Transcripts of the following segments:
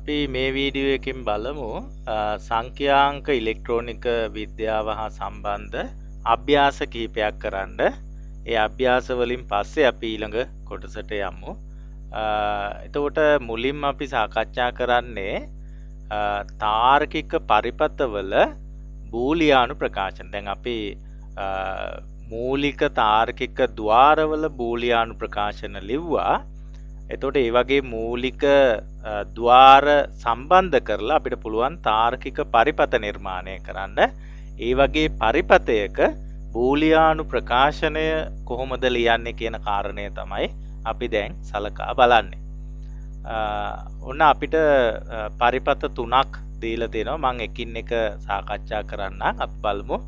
අපි මේ වීඩියෝ එකෙන් බලමු සංඛ්‍යාංක ඉලෙක්ට්‍රෝනික විද්‍යාව හා සම්බන්ධ අභ්‍යාස කිහිපයක් කරන්න. ඒ අභ්‍යාස වලින් පස්සේ අපි ඊළඟ කොටසට යමු. එතකොට මුලින්ම අපි සාකච්ඡා කරන්නේ තාර්කික පරිපථවල බූලියානු ප්‍රකාශන. දැන් අපි මූලික තාර්කික ద్వාරවල බූලියානු ප්‍රකාශන ලිව්වා. එතකොට ඒ වගේ මූලික ద్వාර සම්බන්ධ කරලා අපිට පුළුවන් තාර්කික පරිපථ නිර්මාණය කරන්න. ඒ වගේ පරිපථයක බූලියානු ප්‍රකාශනය කොහොමද ලියන්නේ කියන කාරණය තමයි අපි දැන් සලකා බලන්නේ. ඔන්න අපිට පරිපථ තුනක් දීලා තියෙනවා. මම එකින් එක සාකච්ඡා කරන්නම්. අපි බලමු.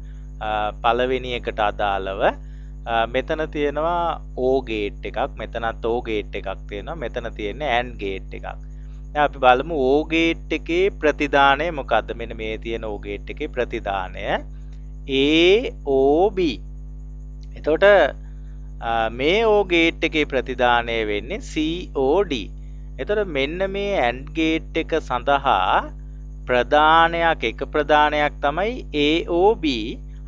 පළවෙනි එකට අදාළව මෙතන තියෙනවා O ගේට් එකක්, මෙතනත් O ගේට් එකක් තියෙනවා, මෙතන තියෙන්නේ AND ගේට් එකක්. දැන් අපි බලමු O ගේට් එකේ ප්‍රතිදානය මොකද්ද? මෙන්න මේ තියෙන O ගේට් එකේ ප්‍රතිදානය AOB. එතකොට මේ O ගේට් එකේ ප්‍රතිදානය වෙන්නේ COD. එතකොට මෙන්න මේ AND ගේට් එක සඳහා ප්‍රදානයක්, එක ප්‍රදානයක් තමයි AOB,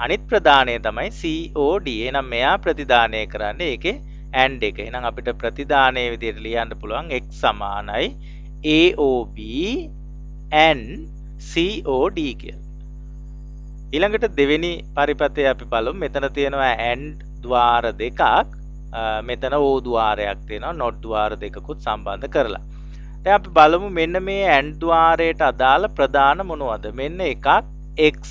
අනිත් ප්‍රදානය තමයි COD. එහෙනම් මෙයා ප්‍රතිදානය කරන්නේ ඒකේ AND එක. එහෙනම් අපිට ප්‍රතිදානයේ විදිහට ලියන්න පුළුවන් x සමානයි AOB AND COD කියලා. ඊළඟට දෙවෙනි පරිපථය අපි බලමු. මෙතන තියෙනවා AND ద్వාර දෙකක්, මෙතන O ద్వාරයක් තියෙනවා, NOT ద్వාර දෙකකුත් සම්බන්ධ කරලා. දැන් අපි බලමු මෙන්න මේ AND ద్వාරයට අදාළ ප්‍රදාන මොනවද? මෙන්න එකක් x,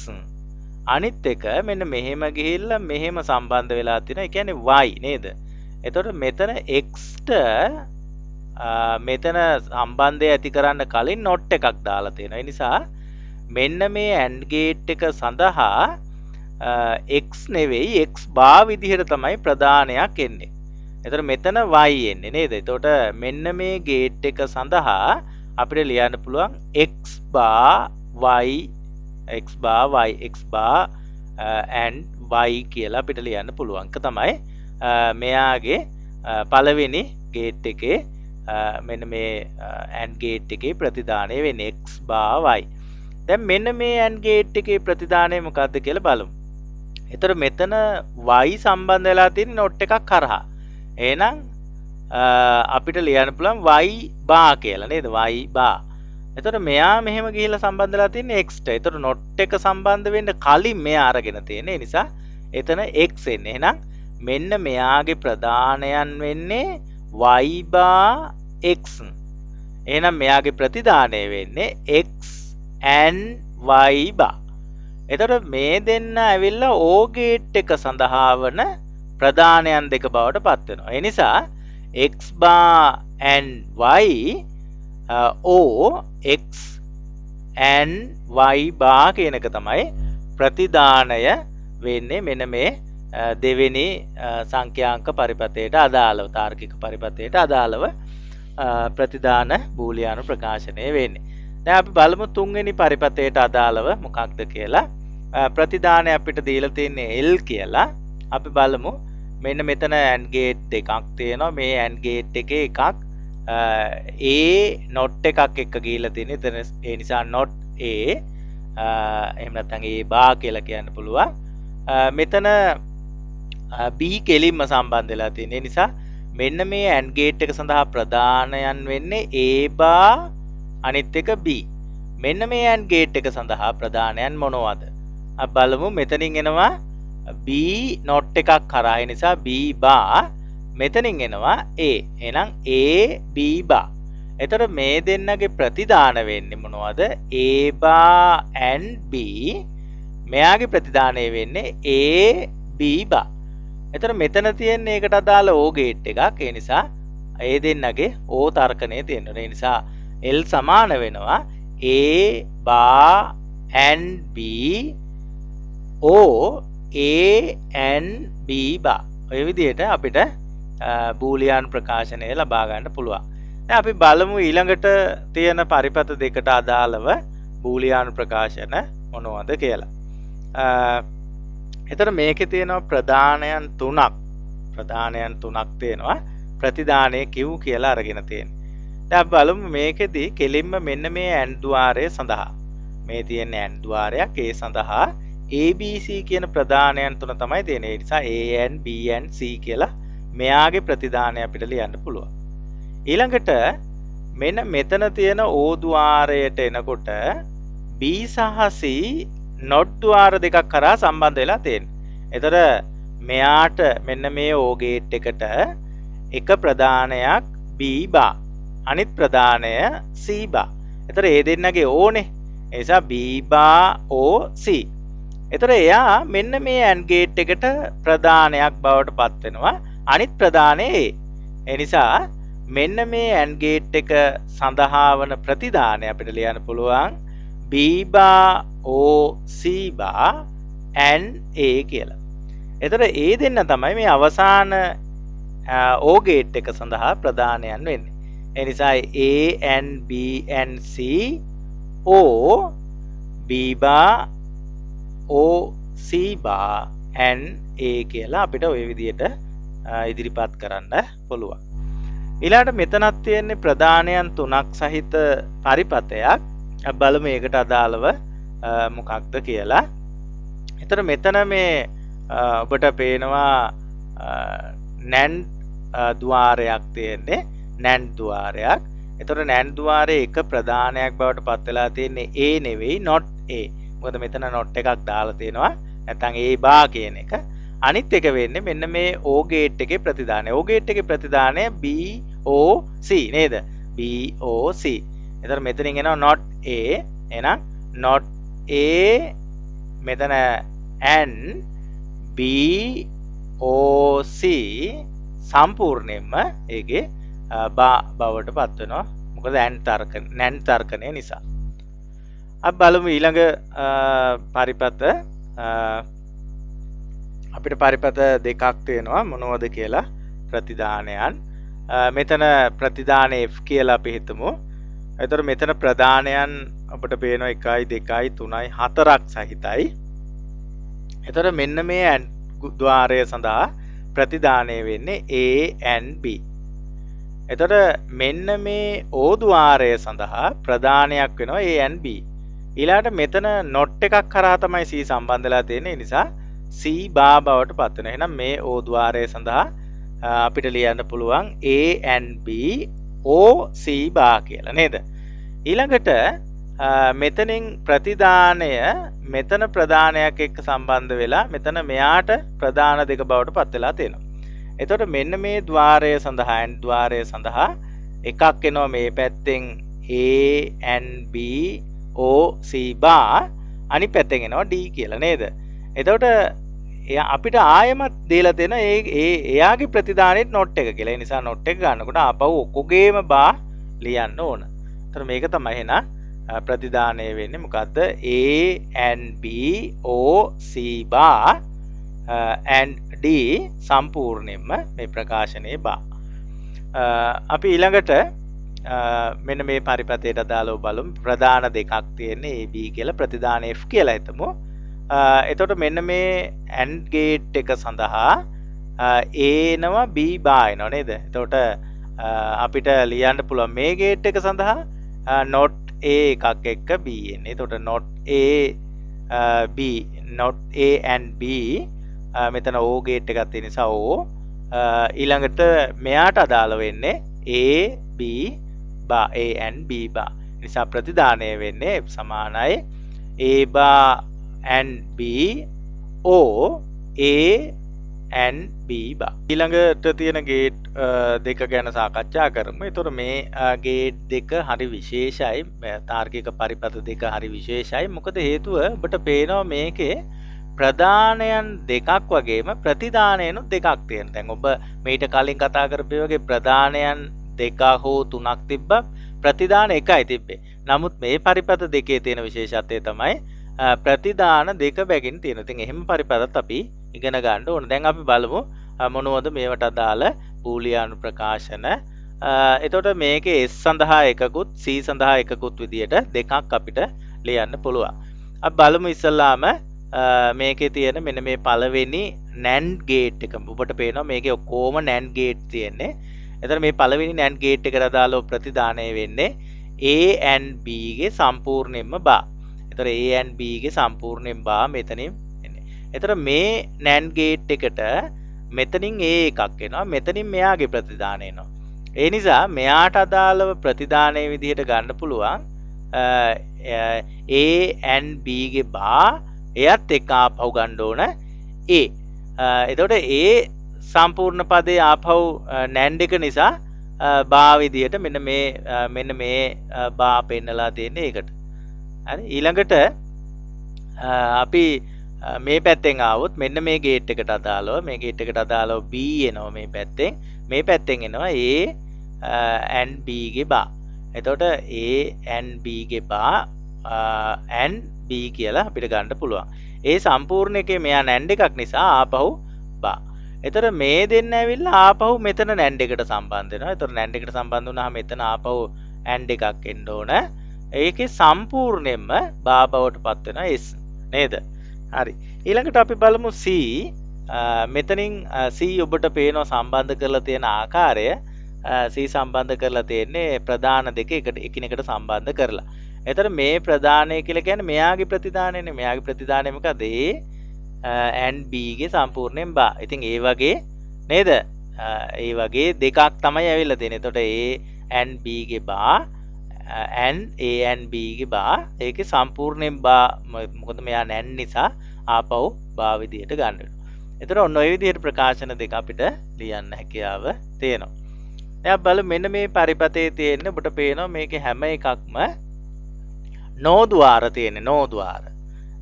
අනිත් එක මෙන්න මෙහෙම ගිහිල්ලා මෙහෙම සම්බන්ධ වෙලා තියෙනවා. ඒ කියන්නේ y නේද? එතකොට මෙතන x-ට මෙතන සම්බන්ධය ඇති කරන්න කලින් not එකක් දාලා තියෙනවා. ඒ නිසා මෙන්න මේ AND ගේට් එක සඳහා x නෙවෙයි x බා විදිහට තමයි ප්‍රදානයක් එන්නේ. එතකොට මෙතන y එන්නේ නේද? එතකොට මෙන්න මේ ගේට් එක සඳහා අපිට ලියන්න පුළුවන් x බා y, x bar y, x bar and y කියලා අපිට ලියන්න පුළුවන්ක තමයි මෙයාගේ පළවෙනි ගේට් එකේ මෙන්න මේ AND ගේට් එකේ ප්‍රතිදානය වෙන්නේ x bar y. දැන් මෙන්න මේ AND ගේට් එකේ ප්‍රතිදානය මොකක්ද කියලා බලමු. එතකොට මෙතන y සම්බන්ධ වෙලා තියෙන not එකක් කරහා. එහෙනම් අපිට ලියන්න පුළුවන් y bar කියලා නේද? y bar. එතකොට මෙයා මෙහෙම ගිහිල්ලා සම්බන්ධ වෙලා තියෙන්නේ x ට. එතකොට not එක සම්බන්ධ වෙන්න කලින් මෙයා අරගෙන තියෙන නිසා එතන x එන්නේ. එහෙනම් මෙන්න මෙයාගේ ප්‍රදානයන් වෙන්නේ y bar x. එහෙනම් මෙයාගේ ප්‍රතිදානය වෙන්නේ x and y bar. එතකොට මේ දෙන්න ඇවිල්ලා O ගේට් එක සඳහා වන ප්‍රදානයන් දෙක බවට පත් වෙනවා. ඒ නිසා x bar and y O x and y bar කියන එක තමයි ප්‍රතිදානය වෙන්නේ මෙන්න මේ දෙවෙනි සංඛ්‍යාංක පරිපථයට අදාළව, තාර්කික පරිපථයට අදාළව ප්‍රතිදාන බූලියානු ප්‍රකාශනය වෙන්නේ. දැන් අපි බලමු තුන්වෙනි පරිපථයට අදාළව මොකක්ද කියලා. ප්‍රතිදානය අපිට දීලා තියෙන්නේ L කියලා. අපි බලමු මෙන්න මෙතන AND ගේට් දෙකක් තියෙනවා. මේ AND ගේට් එකේ එකක් A not එකක් එක්ක ගිහිල්ලා තියෙන. එතන ඒ නිසා not A, එහෙම නැත්නම් A bar කියලා කියන්න පුළුවන්. මෙතන B කෙලින්ම සම්බන්ධ වෙලා තියෙන. ඒ නිසා මෙන්න මේ AND ගේට් එක සඳහා ප්‍රදානයන් වෙන්නේ A bar, අනිත් එක B. මෙන්න මේ AND ගේට් එක සඳහා ප්‍රදානයන් මොනවද? අපි බලමු. මෙතනින් එනවා B not එකක් කරා. ඒ නිසා B bar, මෙතනින් එනවා A. එහෙනම් A B bar. එතකොට මේ දෙන්නගේ ප්‍රතිදාන වෙන්නේ මොනවද? A bar and B. මෙයාගේ ප්‍රතිදානය වෙන්නේ A B bar. එතකොට මෙතන තියෙන එකට අදාළ O ගේට් එකක්. ඒ නිසා ඒ දෙන්නගේ O තර්කණය තියෙනවා. ඒ නිසා L සමාන වෙනවා A bar and B O A and B bar. ඔය විදිහට අපිට බූලියානු ප්‍රකාශනය ලබා ගන්න පුළුවන්. දැන් අපි බලමු ඊළඟට තියෙන පරිපථ දෙකට අදාළව බූලියානු ප්‍රකාශන මොනවද කියලා. එතන මේකේ තියෙනවා ප්‍රදානයන් තුනක්. ප්‍රදානයන් තුනක් තියෙනවා. ප්‍රතිදානය Q කියලා අරගෙන තියෙනවා. දැන් අපි බලමු මේකෙදි කෙලින්ම මෙන්න මේ AND ద్వාරය සඳහා මේ තියෙන AND ద్వාරයක් ඒ සඳහා ABC කියන ප්‍රධානයන් තුන තමයි තියෙන්නේ. ඒ නිසා AN BN C කියලා මෙයාගේ ප්‍රතිදානය අපිට ලියන්න පුළුවන්. ඊළඟට මෙන්න මෙතන තියෙන O ద్వාරයට එනකොට B සහ C not ద్వාර දෙකක් කරා සම්බන්ධ වෙලා තියෙනවා. ඒතර මෙයාට මෙන්න මේ O ගේට් එකට එක ප්‍රධානයක් B බා අනිත් ප්‍රධානය C බා. ඒතර ඒ දෙන්නගේ ඕනේ. ඒ නිසා B බා O C. ඒතර එයා මෙන්න මේ AND ගේට් එකට ප්‍රධානයක් බවට පත් වෙනවා. අනිත් ප්‍රධානය A. ඒ නිසා මෙන්න මේ AND ගේට් එක සඳහා වන ප්‍රතිදානය අපිට ලියන්න පුළුවන් B බා O C බා AND A කියලා. එතකොට ඒ දෙන්න තමයි මේ අවසාන O ගේට් එක සඳහා ප්‍රධානයන් වෙන්නේ. ඒ නිසා A and B and C O B බා O C බා and A කියලා අපිට ওই විදිහට ඉදිරිපත් කරන්න පුළුවන්. ඊළඟට මෙතනත් තියෙන්නේ ප්‍රධානයන් තුනක් සහිත පරිපතයක්. අපි බලමු මේකට අදාළව මොකක්ද කියලා. එතන මෙතන මේ ඔබට පේනවා NAND ద్వාරයක් තියෙන්නේ. NAND ద్వාරයක්. එතකොට NAND ద్వාරයේ එක ප්‍රධානයක් බවට පත් වෙලා තියෙන්නේ A නෙවෙයි not A. මොකද මෙතන not එකක් දාලා තියෙනවා. නැත්නම් A බා කියන එක. අනිත් එක වෙන්නේ මෙන්න මේ O ගේට් එකේ ප්‍රතිදානය. O ගේට් එකේ ප්‍රතිදානය B O C නේද? B O C. එතකොට මෙතනින් එනවා not A. එහෙනම් not A මෙතන and B O C සම්පූර්ණයෙන්ම ඒකේ බවට පත් වෙනවා. මොකද NAND තර්කණය නිසා. අපි බලමු ඊළඟ පරිපත අපිට පරිපත දෙකක් තියෙනවා මොනවද කියලා ප්‍රතිදානයන්. මෙතන ප්‍රතිදාන F කියලා අපි හිතමු. එතකොට මෙතන ප්‍රධානයන් අපිට පේනවා 1 2 3 4ක් සහිතයි. එතකොට මෙන්න මේ AND ద్వාරය සඳහා ප්‍රතිදානය වෙන්නේ A and B. එතකොට මෙන්න මේ O ద్వාරය සඳහා ප්‍රධානයක් වෙනවා A and B. ඊළාට මෙතන not එකක් කරා තමයි C සම්බන්ධ වෙලා තියෙන්නේ. ඒ නිසා C බා බවට පත් වෙනවා. එහෙනම් මේ O ద్వාරය සඳහා අපිට ලියන්න පුළුවන් A and B O C බා කියලා නේද? ඊළඟට මෙතනින් ප්‍රතිදානය මෙතන ප්‍රධානයක් එක්ක සම්බන්ධ වෙලා මෙතන මෙයාට ප්‍රධාන දෙක බවට පත් වෙලා තියෙනවා. එතකොට මෙන්න මේ ద్వාරය සඳහා AND ద్వාරය සඳහා එකක් එනවා මේ පැත්තෙන් A and B O C බා අනිත් පැත්තෙන් එනවා D කියලා නේද? එතකොට අපිට ආයෙමත් දීලා තියෙන එයාගේ ප්‍රතිදානෙත් not එක කියලා. ඒ නිසා not එක ගන්නකොට ආපහු ඔක්කොගේම බා ලියන්න ඕන. ඒතර මේක තමයි එහෙනම් ප්‍රතිදානය වෙන්නේ මොකද්ද? A and B O C බා and D සම්පූර්ණයෙන්ම මේ ප්‍රකාශනයේ බා. අපි ඊළඟට මෙන්න මේ පරිපතයට අදාළව බලමු. ප්‍රධාන දෙකක් තියෙන්නේ A B කියලා ප්‍රතිදාන F කියලා හිතමු. එතකොට මෙන්න මේ AND ගේට් එක සඳහා A එනවා B බා එනවා නේද? එතකොට අපිට ලියන්න පුළුවන් මේ ගේට් එක සඳහා not A එකක් එක්ක B එන්නේ. එතකොට not A B not A and B මෙතන O ගේට් එකක් තියෙන නිසා O ඊළඟට මෙයාට අදාළ වෙන්නේ A B බා A and B බා. නිසා ප්‍රතිදානය වෙන්නේ F සමානයි A බා and B O A and B බා. ඊළඟට තියෙන ගේට් දෙක ගැන සාකච්ඡා කරමු. ඒතර මේ ගේට් දෙක හරි විශේෂයි. තාර්කික පරිපත දෙක හරි විශේෂයි. මොකද හේතුව ඔබට පේනවා මේකේ ප්‍රධානයන් දෙකක් වගේම ප්‍රතිදානයනුත් දෙකක් තියෙනවා. දැන් ඔබ මීට කලින් කතා කරපු වගේ ප්‍රධානයන් දෙක හෝ තුනක් තිබ්බා ප්‍රතිදාන එකයි තිබ්බේ. නමුත් මේ පරිපත දෙකේ තියෙන විශේෂත්වය තමයි ප්‍රතිදාන දෙක බැගින් තියෙනවා. ඉතින් එහෙම පරිපතත් අපි ඉගෙන ගන්න ඕන. දැන් අපි බලමු මොනවද මේවට අදාළ බූලියානු ප්‍රකාශන. එතකොට මේකේ S සඳහා එකකුත් C සඳහා එකකුත් විදියට දෙකක් අපිට ලියන්න පුළුවන්. අපි බලමු ඉස්සල්ලාම මේකේ තියෙන මෙන්න මේ පළවෙනි NAND ගේට් එක. ඔබට පේනවා මේකේ ඔක්කොම NAND ගේට් තියෙන්නේ. එතකොට මේ පළවෙනි NAND ගේට් එකට අදාළව ප්‍රතිදානය වෙන්නේ A and B ගේ සම්පූර්ණයෙන්ම බා. එතකොට A and B ගේ සම්පූර්ණයෙන් බා මෙතනින් එන්නේ. එතකොට මේ NAND ගේට් එකට මෙතනින් A එකක් එනවා. මෙතනින් මෙයාගේ ප්‍රතිදානය එනවා. ඒ නිසා මෙයාට අදාළව ප්‍රතිදානයේ විදිහට ගන්න පුළුවන් A and B ගේ බා එයත් එක්ක ආපහු ගන්න ඕන A. එතකොට A සම්පූර්ණ පදේ ආපහු NAND එක නිසා බා විදිහට මෙන්න මේ බා පෙන්නලා තියෙන්නේ ඒකට. හරි ඊළඟට අපි මේ පැත්තෙන් ආවොත් මෙන්න මේ ගේට් එකට අදාළව මේ ගේට් එකට අදාළව B එනවා මේ පැත්තෙන් එනවා A and B ගේ බා. එතකොට A and B ගේ බා and B කියලා අපිට ගන්න පුළුවන්. ඒ සම්පූර්ණ එකේ මෙයා NAND එකක් නිසා ආපහු බා. එතකොට මේ දෙන්න ඇවිල්ලා ආපහු මෙතන NAND එකට සම්බන්ධ වෙනවා. එතකොට NAND එකට සම්බන්ධ වුණාම මෙතන ආපහු AND එකක් එන්න ඕන. ඒකේ සම්පූර්ණයෙන්ම බා බවට පත් වෙනවා S නේද? හරි. ඊළඟට අපි බලමු C. මෙතනින් C ඔබට පේනවා සම්බන්ධ කරලා තියෙන ආකාරය. C සම්බන්ධ කරලා තියෙන්නේ ප්‍රධාන දෙක එකිනෙකට සම්බන්ධ කරලා. එතකොට මේ ප්‍රධානය කියලා කියන්නේ මෙයාගේ ප්‍රතිදානයනේ. මෙයාගේ ප්‍රතිදානය මොකද? and B ගේ සම්පූර්ණයෙන් බා. ඉතින් ඒ වගේ නේද? ඒ වගේ දෙකක් තමයි ඇවිල්ලා තියෙන්නේ. එතකොට A and B ගේ බා and A and B ගේ බා ඒකේ සම්පූර්ණයෙන් බා මොකද මෙයා NAND නිසා ආපහු බා විදියට ගන්න වෙනවා. එතකොට ඔන්න ඔය විදියට ප්‍රකාශන දෙක අපිට ලියන්න හැකියාව තියෙනවා. දැන් බලමු මෙන්න මේ පරිපතේ තියෙන ඔබට පේනවා මේකේ හැම එකක්ම නෝද්වාර තියෙන්නේ නෝද්වාර.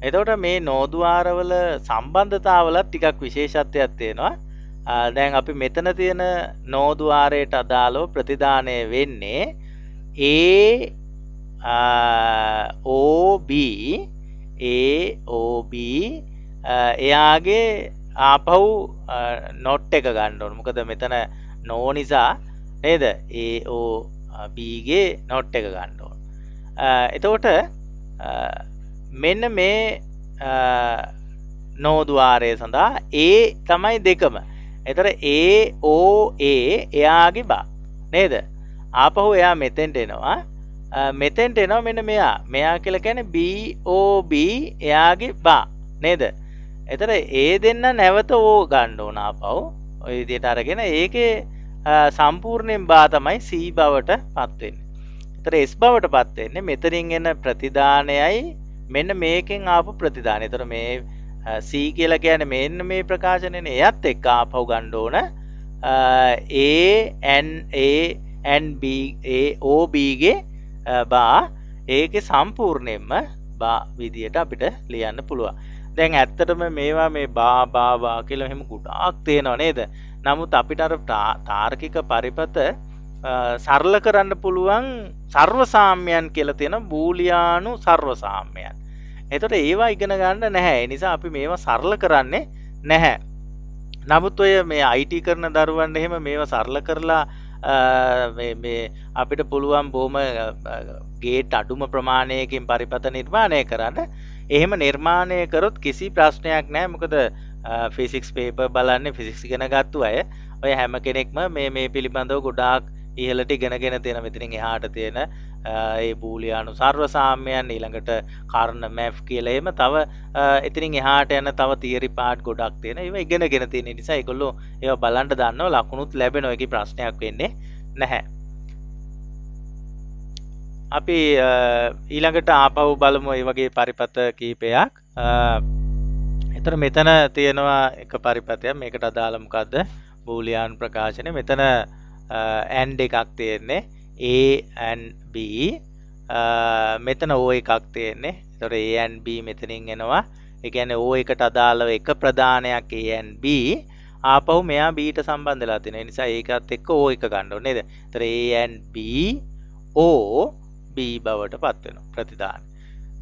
එතකොට මේ නෝද්වාරවල සම්බන්ධතාවලත් ටිකක් විශේෂත්වයක් තියෙනවා. දැන් අපි මෙතන තියෙන නෝද්වාරයට අදාළව ප්‍රතිදානය වෙන්නේ AOB එයාගේ ආපහු නොට් එක ගන්න ඕන. මොකද මෙතන නෝ නිසා නේද? AOB ගේ නොට් එක ගන්න ඕන. එතකොට මෙන්න මේ නෝද්වාරය සඳහා A තමයි දෙකම. එතකොට AOA එයාගේ බා නේද? ආපහු එයා මෙතෙන්ට එනවා. මෙතෙන්ට එනවා මෙන්න මෙයා කියලා කියන්නේ BOB එයාගේ බා නේද? එතකොට A දෙන්න නැවත O ගන්න ඕන ආපහු. ඔය විදිහට අරගෙන ඒකේ සම්පූර්ණයෙන් බා තමයි C බවට පත් වෙන්නේ. එතකොට S බවට පත් වෙන්නේ මෙතනින් එන ප්‍රතිදානයයි මෙන්න මේකෙන් ආපු ප්‍රතිදානය. එතකොට මේ C කියලා කියන්නේ මෙන්න මේ ප්‍රකාශනයනේ. එයත් එක්ක ආපහු ගන්න ඕන OB ගේ බා ඒකේ සම්පූර්ණයෙන්ම බා විදියට අපිට ලියන්න පුළුවන්. දැන් ඇත්තටම මේවා මේ බා කියලා එහෙම ගොඩාක් තියෙනව නේද? නමුත් අපිට අර තාර්කික පරිපත සරල කරන්න පුළුවන් සර්වසාම්‍යයන් කියලා තියෙන බූලියානු සර්වසාම්‍යයන්. එතකොට ඒවා ඉගෙන ගන්න නැහැ. ඒ නිසා අපි මේවා සරල කරන්නේ නැහැ. නමුත් ඔය මේ IT කරන දරුවන්ට එහෙම මේවා සරල කරලා මේ අපිට පුළුවන් බොහොම ගේට් අඩුම ප්‍රමාණයකින් පරිපත නිර්මාණය කරන්න. එහෙම නිර්මාණය කරොත් කිසි ප්‍රශ්නයක් නැහැ. මොකද ෆිසික්ස් පේපර් බලන්නේ ෆිසික්ස් ඉගෙන ගත්තු අය. ඔය හැම කෙනෙක්ම මේ පිළිබඳව ගොඩාක් ඉහළට ඉගෙනගෙන තියෙන මෙතනින් එහාට තියෙන ඒ බූලියානු සර්වසාම්‍යයන් ඊළඟට කර්ණ මැෆ් කියලා එහෙම තව එතනින් එහාට යන තව තියරි පාර්ට් ගොඩක් තියෙන. ඒවා ඉගෙනගෙන තියෙන නිසා ඒගොල්ලෝ ඒවා බලන්න දන්නවා. ලකුණුත් ලැබෙනවා. ඒකේ ප්‍රශ්නයක් වෙන්නේ නැහැ. අපි ඊළඟට ආපහු බලමු මේ වගේ පරිපත කීපයක්. එතන මෙතන තියෙනවා එක පරිපතයක්. මේකට අදාළ මොකද්ද? බූලියානු ප්‍රකාශනය. මෙතන and එකක් තියෙන්නේ A and B. මෙතන O එකක් තියෙන්නේ. ඒතකොට A and B මෙතනින් එනවා. ඒ කියන්නේ O එකට අදාළව එක ප්‍රධානයක් A and B. ආපහු මෙයා B ට සම්බන්ධ වෙලා තියෙනවා. ඒ නිසා ඒකත් එක්ක O එක ගන්න ඕනේ නේද? ඒතර A and B O B බවට පත් වෙනවා ප්‍රතිදානය.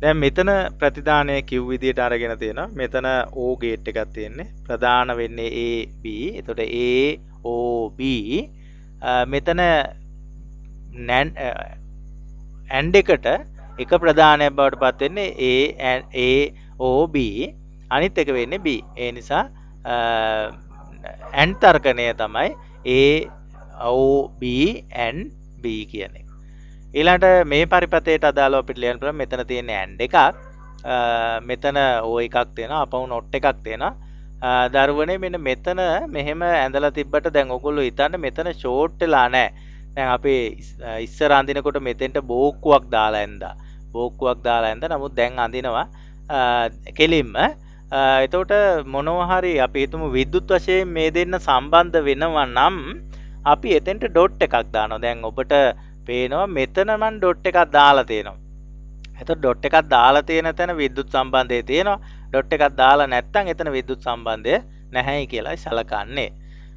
දැන් මෙතන ප්‍රතිදානය කිව් විදියට අරගෙන තියෙනවා. මෙතන O ගේට් එකක් තියෙන්නේ. ප්‍රධාන වෙන්නේ A B. එතකොට A O B මෙතන AND එකට එක ප්‍රධානයක් බවට පත් වෙන්නේ A O B. අනිත් එක වෙන්නේ B. ඒ නිසා AND තර්කණය තමයි OB and B කියන එක. ඊළඟට මේ පරිපතයට අදාළව අපිට ලියන්න පුළුවන් මෙතන තියෙන and එකක්. මෙතන O එකක් තියෙනවා, අපහු not එකක් තියෙනවා. දරුවනේ මෙන්න මෙතන මෙහෙම ඇඳලා තිබ්බට දැන් ඔයගොල්ලෝ හිතන්න මෙතන ෂෝට් වෙලා නැහැ. දැන් අපි ඉස්සර අඳිනකොට මෙතෙන්ට බෝක්කුවක් දාලා ඇඳා. බෝක්කුවක් දාලා ඇඳ. නමුත් දැන් අඳිනවා කෙලින්ම. එතකොට මොනවා හරි අපි හිතමු විද්‍යුත් වශයෙන් මේ දෙන්න සම්බන්ධ වෙනවා නම් අපි එතෙන්ට ඩොට් එකක් දානවා. දැන් ඔබට පේනවා මෙතන මම ඩොට් එකක් දාලා තියෙනවා. එතකොට ඩොට් එකක් දාලා තියෙන තැන විද්‍යුත් සම්බන්ධය තියෙනවා. ඩොට් එකක් දාලා නැත්නම් එතන විද්‍යුත් සම්බන්ධය නැහැයි කියලා සලකන්නේ.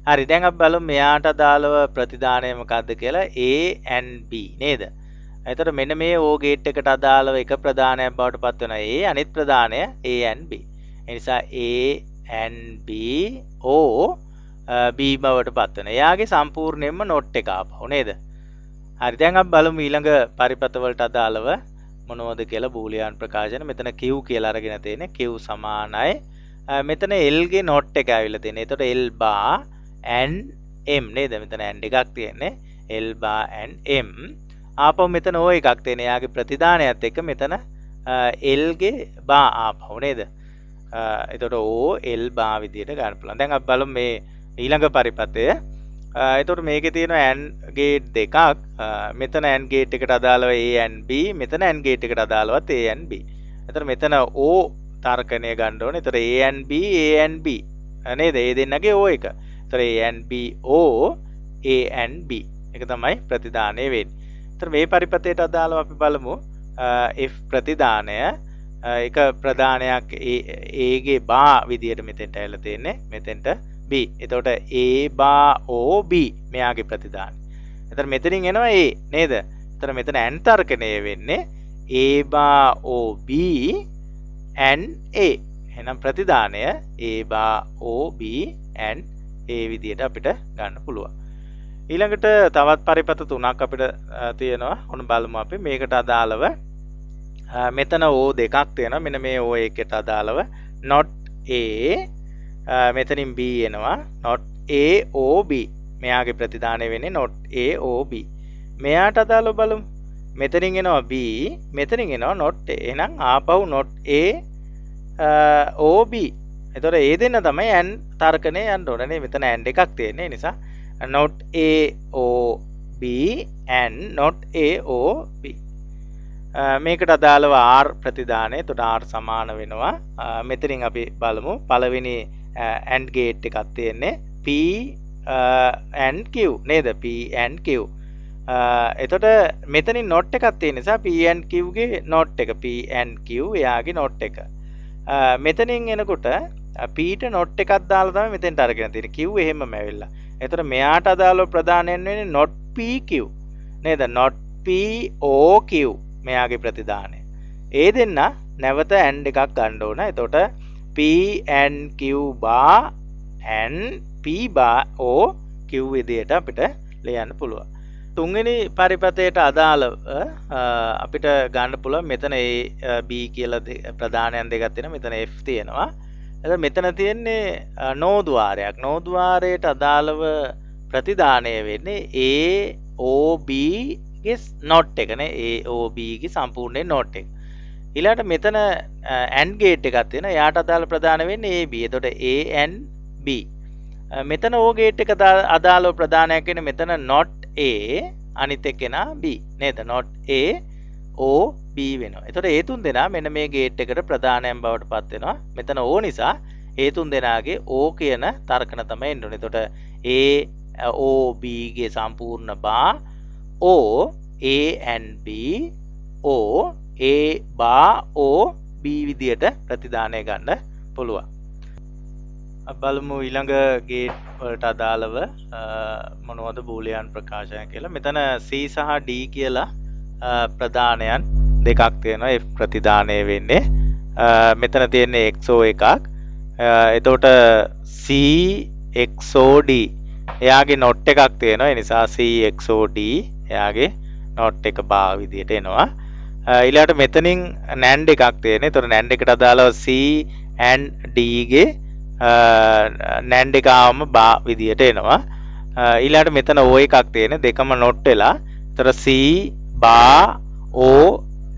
හරි දැන් අපි බලමු මෙයාට අදාළව ප්‍රතිදානය මොකද්ද කියලා A and B නේද? එතකොට මෙන්න මේ O ගේට් එකට අදාළව එක ප්‍රදානයක් බවට පත් වෙනවා A අනිත් ප්‍රදානය A and B. ඒ නිසා A and B O B බවට පත් වෙනවා. එයාගේ සම්පූර්ණයෙන්ම නොට් එක ආපහු නේද? හරි දැන් අපි බලමු ඊළඟ පරිපත වලට අදාළව මොනවද කියලා බූලියාන් ප්‍රකාශන. මෙතන Q කියලා අරගෙන තියෙන්නේ Q සමානයි. මෙතන L ගේ නොට් එක ඇවිල්ලා තියෙන්නේ. එතකොට L bar and M නේද? මෙතන and එකක් තියෙන්නේ. L bar and M. ආපහු මෙතන O එකක් තියෙන්නේ. එයාගේ ප්‍රතිදානයත් එක්ක මෙතන L ගේ bar ආපහු නේද? එතකොට O L bar විදියට ගන්න පුළුවන්. දැන් අපි බලමු මේ ඊළඟ පරිපතය. එතකොට මේකේ තියෙනවා AND ගේට් දෙකක්. මෙතන AND ගේට් එකට අදාළව A and B, මෙතන AND ගේට් එකට අදාළවත් A and B. එතකොට මෙතන O තර්කණය ගන්න ඕනේ. එතකොට A and B නේද? ඒ දෙන්නගේ O එක. එතකොට A and B O A and B. ඒක තමයි ප්‍රතිදානය වෙන්නේ. එතකොට මේ පරිපතයට අදාළව අපි බලමු F ප්‍රතිදානය එක ප්‍රදානයක් A ගේ බා විදියට මෙතෙන්ට ඇවිල්ලා තියෙන්නේ. මෙතෙන්ට B. එතකොට A bar O B මෙයාගේ ප්‍රතිදානය. එතන මෙතනින් එනවා A නේද? එතන මෙතන and තර්කණය වෙන්නේ A bar O B and A. එහෙනම් ප්‍රතිදානය A bar O B and A විදියට අපිට ගන්න පුළුවන්. ඊළඟට තවත් පරිපත තුනක් අපිට තියෙනවා. ඔන්න බලමු අපි මේකට අදාළව මෙතන O දෙකක් තියෙනවා. මෙන්න මේ O එකට අදාළව not A මෙතනින් B එනවා not A O B මෙයාගේ ප්‍රතිදානය වෙන්නේ not A O B මෙයාට අදාළව බලමු මෙතනින් එනවා B මෙතනින් එනවා not A එහෙනම් ආපහු not A O B එතකොට ඒ දෙන්න තමයි and තර්කණය යන්න ඕනේ නේ මෙතන and එකක් තියෙන්නේ නිසා not A O B and not A O B මේකට අදාළව R ප්‍රතිදානය එතකොට R සමාන වෙනවා මෙතනින් අපි බලමු පළවෙනි and gate එකක් තියෙන්නේ P and Q නේද P and Q එතකොට මෙතනින් not එකක් තියෙන නිසා P and Q ගේ not එක P and Q එයාගේ not එක මෙතනින් එනකොට P ට not එකක් දාලා තමයි මෙතෙන්ට අරගෙන තියෙන්නේ Q එහෙමම ඇවිල්ලා එතකොට මෙයාට අදාළව ප්‍රදානයෙන් වෙන්නේ not PQ නේද not POQ මෙයාගේ ප්‍රතිදානය ඒ දෙන්න නැවත and එකක් ගන්න ඕන එතකොට P and Q bar and P bar O Q විදියට අපිට ලියන්න පුළුවන්. තුන්වෙනි පරිපතයට අදාළව අපිට ගන්න පුළුවන් මෙතන A B කියලා ප්‍රධානයන් දෙකක් තියෙනවා. මෙතන F තියෙනවා. එතකොට මෙතන තියෙන්නේ නෝද්වාරයක්. නෝද්වාරයට අදාළව ප්‍රතිදානය වෙන්නේ A O B ගේ not එක නේ. A O B ගේ සම්පූර්ණ not එක. ඊළාට මෙතන and gate එකක් තියෙනවා. එයාට අදාළ ප්‍රදාන වෙන්නේ AB. එතකොට A and B. මෙතන O gate එක අදාළව ප්‍රදානයක් වෙන්නේ මෙතන not A අනිත් එක්කෙනා B නේද? not A O B වෙනවා. එතකොට ඒ තුන් දෙනා මෙන්න මේ gate එකට ප්‍රදානයන් බවට පත් වෙනවා. මෙතන O නිසා ඒ තුන් දෙනාගේ O කියන තර්කන තමයි එන්න ඕනේ. එතකොට A O B ගේ සම්පූර්ණ bar O A and B O A bar O B විදියට ප්‍රතිදානය ගන්න පුළුවන්. අපි බලමු ඊළඟ ගේට් වලට අදාළව මොනවද බූලියන් ප්‍රකාශය කියලා. මෙතන C සහ D කියලා ප්‍රදානයන් දෙකක් තියෙනවා. F ප්‍රතිදානය වෙන්නේ. මෙතන තියෙන්නේ XO එකක්. එතකොට C XOD එයාගේ not එකක් තියෙනවා. ඒ නිසා C XOD එයාගේ not එක බා විදියට එනවා. ඊළාට මෙතනින් NAND එකක් තියෙනවා. ඒතර NAND එකට අදාළව C and D ගේ NAND එක ආවම බා විදියට එනවා. ඊළඟට මෙතන O එකක් තියෙන දෙකම නොට් වෙලා. ඒතර C බා O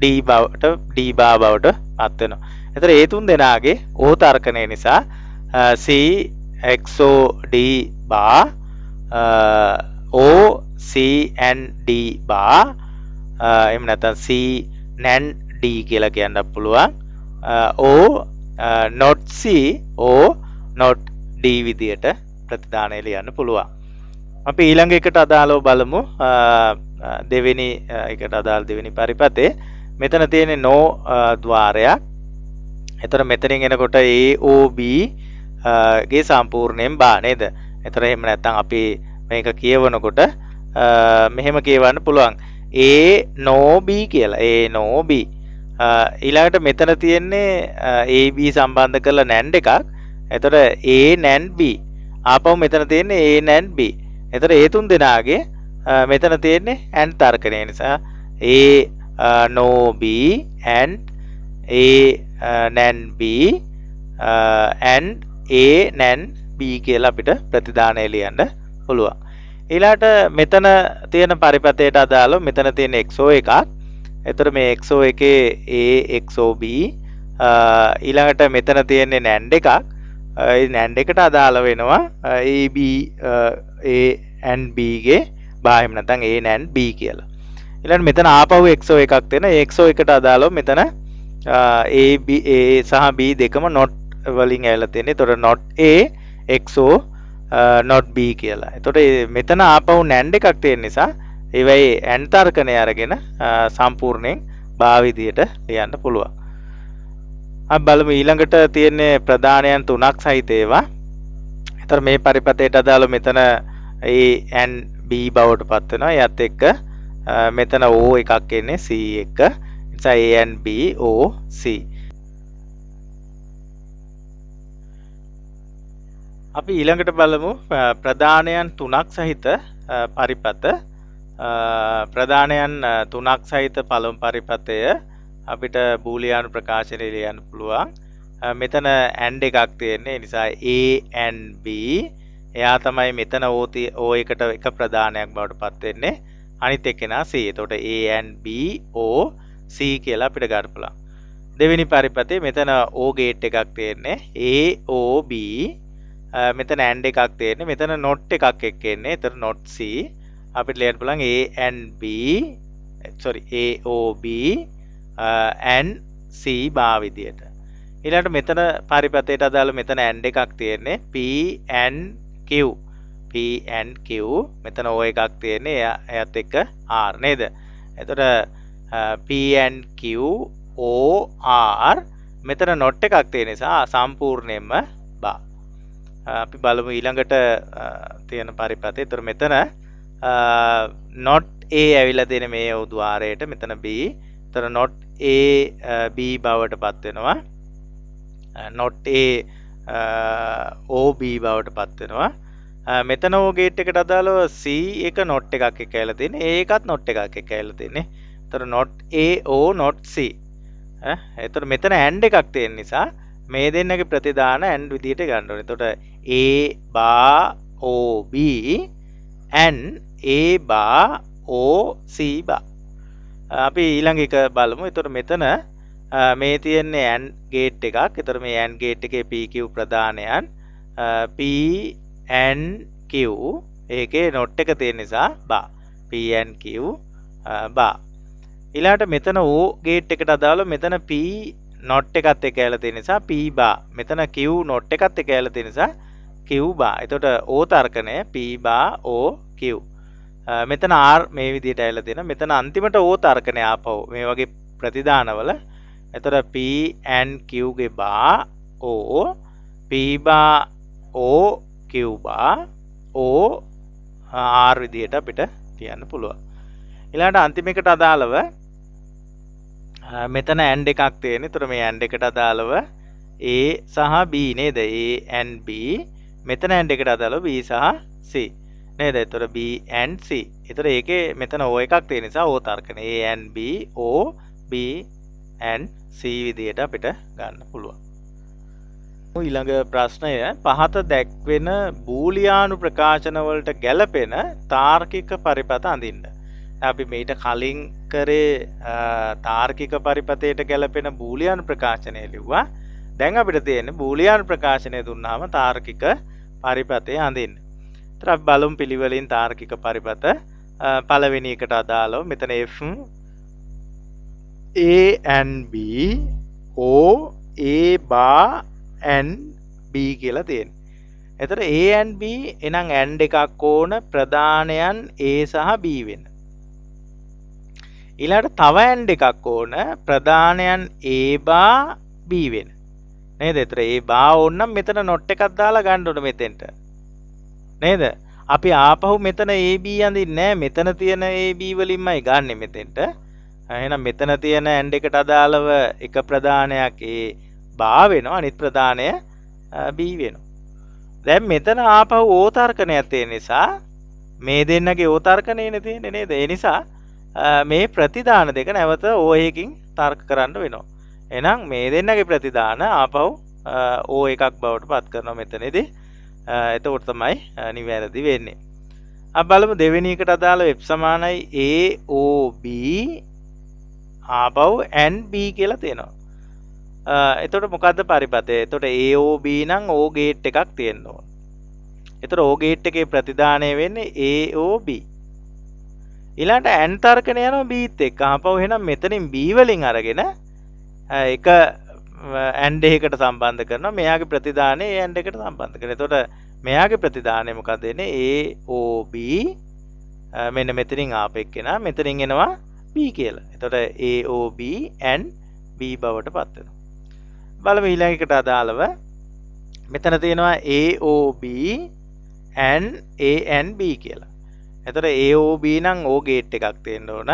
D බා බවට පත් වෙනවා. ඒතර ඒ තුන් දෙනාගේ O තර්කණය නිසා C XO D බා O C and D බා එහෙම නැත්නම් C NAN D කියලා කියන්නත් පුළුවන්. O not C O not D විදියට ප්‍රතිදානය ලියන්න පුළුවන්. අපි ඊළඟ එකට අදාළව බලමු. දෙවෙනි එකට අදාළ දෙවෙනි පරිපතේ මෙතන තියෙන්නේ no ద్వාරයක්. එතන මෙතනින් එනකොට AOB ගේ සම්පූර්ණයෙන් බා නේද? එතන එහෙම නැත්නම් අපි මේක කියවනකොට මෙහෙම කියවන්න පුළුවන්. A no B කියලා. A no B. ඊළඟට මෙතන තියෙන්නේ AB සම්බන්ධ කරලා NAND එකක්. එතකොට A NAND B. ආපහු මෙතන තියෙන්නේ A NAND B. එතකොට ඒ තුන් දෙනාගේ මෙතන තියෙන්නේ AND තර්කණය නිසා A no B and A NAND B and A NAND B කියලා අපිට ප්‍රතිදානය ලියන්න පුළුවන්. ඊළාට මෙතන තියෙන පරිපතයට අදාළව මෙතන තියෙන XO එකක්. එතකොට මේ XO එකේ A XO B ඊළඟට මෙතන තියෙන්නේ NAND එකක්. ඒ NAND එකට අදාළ වෙනවා AB A and B ගේ බා එහෙම නැත්නම් A NAND B කියලා. ඊළඟට මෙතන ආපහු XO එකක් තියෙන. ඒ XO එකට අදාළව මෙතන A සහ B දෙකම not වලින් ඇවිල්ලා තියෙන්නේ. එතකොට not A XO not B කියලා. එතකොට මෙතන ආපහු NAND එකක් තියෙන නිසා ඒවයි AND තර්කණය අරගෙන සම්පූර්ණයෙන් බා විදියට ලියන්න පුළුවන්. අපි බලමු ඊළඟට තියෙන්නේ ප්‍රධානයන් තුනක් සහිත ඒවා. එතකොට මේ පරිපතයට අදාළව මෙතන A and B බවට පත් වෙනවා. එයත් එක්ක මෙතන O එකක් එන්නේ C එක. නිසා A and B O C. අපි ඊළඟට බලමු ප්‍රධානයන් තුනක් සහිත පරිපත. ප්‍රධානයන් තුනක් සහිත පළමු පරිපතය අපිට බූලියානු ප්‍රකාශනය ලියන්න පුළුවන්. මෙතන AND එකක් තියෙන්නේ. ඒ නිසා A and B. එයා තමයි මෙතන O එකට එක ප්‍රධානයක් බවට පත් වෙන්නේ. අනිත් එක්කෙනා C. එතකොට A and B O C කියලා අපිට ගන්න පුළුවන්. දෙවෙනි පරිපතේ මෙතන O ගේට් එකක් තියෙන්නේ. A O B මෙතන AND එකක් තියෙන්නේ. මෙතන not එකක් එක්ක එන්නේ. එතන not C. අපිට ලියන්න පුළුවන් A and B A O B and C බා විදියට. ඊළඟට මෙතන පරිපතයට අදාළ මෙතන AND එකක් තියෙන්නේ. P and Q. P and Q මෙතන O එකක් තියෙන්නේ. එයත් එක්ක R නේද? එතකොට P and Q O R මෙතන not එකක් තියෙන නිසා සම්පූර්ණයෙන්ම බා. අපි බලමු ඊළඟට තියෙන පරිපතේ. ඒතර මෙතන not A ඇවිල්ලා තියෙන මේ උද්වාරයට මෙතන B. ඒතර not A B බවට පත් වෙනවා. not A O B බවට පත් වෙනවා. මෙතන O ගේට් එකට අදාළව C එක not එකක් එක්ක ඇවිල්ලා තියෙන්නේ. A එකත් not එකක් එක්ක ඇවිල්ලා තියෙන්නේ. ඒතර not A O not C. ඒතර මෙතන AND එකක් තියෙන නිසා මේ දෙන්නගේ ප්‍රතිදාන AND විදියට ගන්න ඕනේ. එතකොට A bar O B and A bar O C bar. අපි ඊළඟ එක බලමු. එතකොට මෙතන මේ තියෙන්නේ AND ගේට් එකක්. එතකොට මේ AND ගේට් එකේ PQ ප්‍රධානයන් P and Q ඒකේ not එක තියෙන නිසා bar. P and Q bar. ඊළඟට මෙතන O ගේට් එකට අදාළව මෙතන P not එකත් එක්ක ඇවිල්ලා තියෙන නිසා P bar. මෙතන Q not එකත් එක්ක ඇවිල්ලා තියෙන නිසා Q bar. එතකොට O තර්කණය P bar O Q. මෙතන R මේ විදිහට ඇවිල්ලා තියෙනවා. මෙතන අන්තිමට O තර්කණය ආපහු මේ වගේ ප්‍රතිදානවල. එතකොට P and Q ගේ bar O P bar O Q bar O R විදිහට අපිට කියන්න පුළුවන්. ඊළඟට අන්තිම එකට අදාළව මෙතන AND එකක් තියෙනවා. ඒතර මේ AND එකට අදාළව A සහ B නේද? A and B. මෙතන AND එකට අදාළව B සහ C නේද? ඒතර B and C. ඒතර ඒකේ මෙතන O එකක් තියෙන නිසා O තර්කණය A and B O B and C විදියට අපිට ගන්න පුළුවන්. ඊළඟ ප්‍රශ්නය පහත දැක්වෙන බූලියානු ප්‍රකාශන වලට ගැලපෙන තාර්කික පරිපත අඳින්න. අපි මේට කලින් කරේ තාර්කික පරිපතයට ගැලපෙන බූලියානු ප්‍රකාශනය ලිව්වා. දැන් අපිට තියෙන්නේ බූලියානු ප්‍රකාශනය දුන්නාම තාර්කික පරිපතේ අඳින්න. ඒතර අපි බලමු පිළිවෙලින් තාර්කික පරිපත. පළවෙනි එකට අදාළව මෙතන F A and B O A bar and B කියලා තියෙනවා. එතකොට A and B එනම් AND එකක් ඕන ප්‍රධානයන් A සහ B වෙන. ඊළඟට තව AND එකක් ඕන ප්‍රධානයන් A bar B වෙන. නේද? එතකොට A bar ඕන නම් මෙතන not එකක් දාලා ගන්න ඕන මෙතෙන්ට. නේද? අපි ආපහු මෙතන AB අඳින්නේ නැහැ. මෙතන තියෙන AB වලින්මයි ගන්නෙ මෙතෙන්ට. එහෙනම් මෙතන තියෙන AND එකට අදාළව එක ප්‍රධානයක් A බා වෙනවා අනිත් ප්‍රධානය B වෙනවා. දැන් මෙතන ආපහු O තර්කණයක් තියෙන නිසා මේ දෙන්නගේ O තර්කණයනේ තියෙන්නේ නේද? ඒ නිසා මේ ප්‍රතිදාන දෙක නැවත O එකකින් තර්ක කරන්න වෙනවා. එහෙනම් මේ දෙන්නගේ ප්‍රතිදාන ආපහු O එකක් බවට පත් කරනවා මෙතනදී. එතකොට තමයි නිවැරදි වෙන්නේ. අපි බලමු දෙවෙනි එකට අදාළව F සමානයි AOB ආපහු NB කියලා තියෙනවා. එතකොට මොකද්ද පරිපතය? එතකොට AOB නම් O ගේට් එකක් තියෙන්න ඕන. එතකොට O ගේට් එකේ ප්‍රතිදානය වෙන්නේ AOB. ඊළඟට AND තර්කණය යනවා B ත් එක්ක. ආපහු එහෙනම් මෙතනින් B වලින් අරගෙන එක AND එකකට සම්බන්ධ කරනවා. මෙයාගේ ප්‍රතිදානය AND එකට සම්බන්ධ කරනවා. එතකොට මෙයාගේ ප්‍රතිදානය මොකක්ද වෙන්නේ? AOB මෙන්න මෙතනින් ආපෙක්කෙනා මෙතනින් එනවා B කියලා. එතකොට AOB and B බවට පත් වෙනවා. බලමු ඊළඟ එකට අදාළව මෙතන තියෙනවා AOB and A and B කියලා. එතකොට AOB නම් O ගේට් එකක් තියෙන්න ඕන.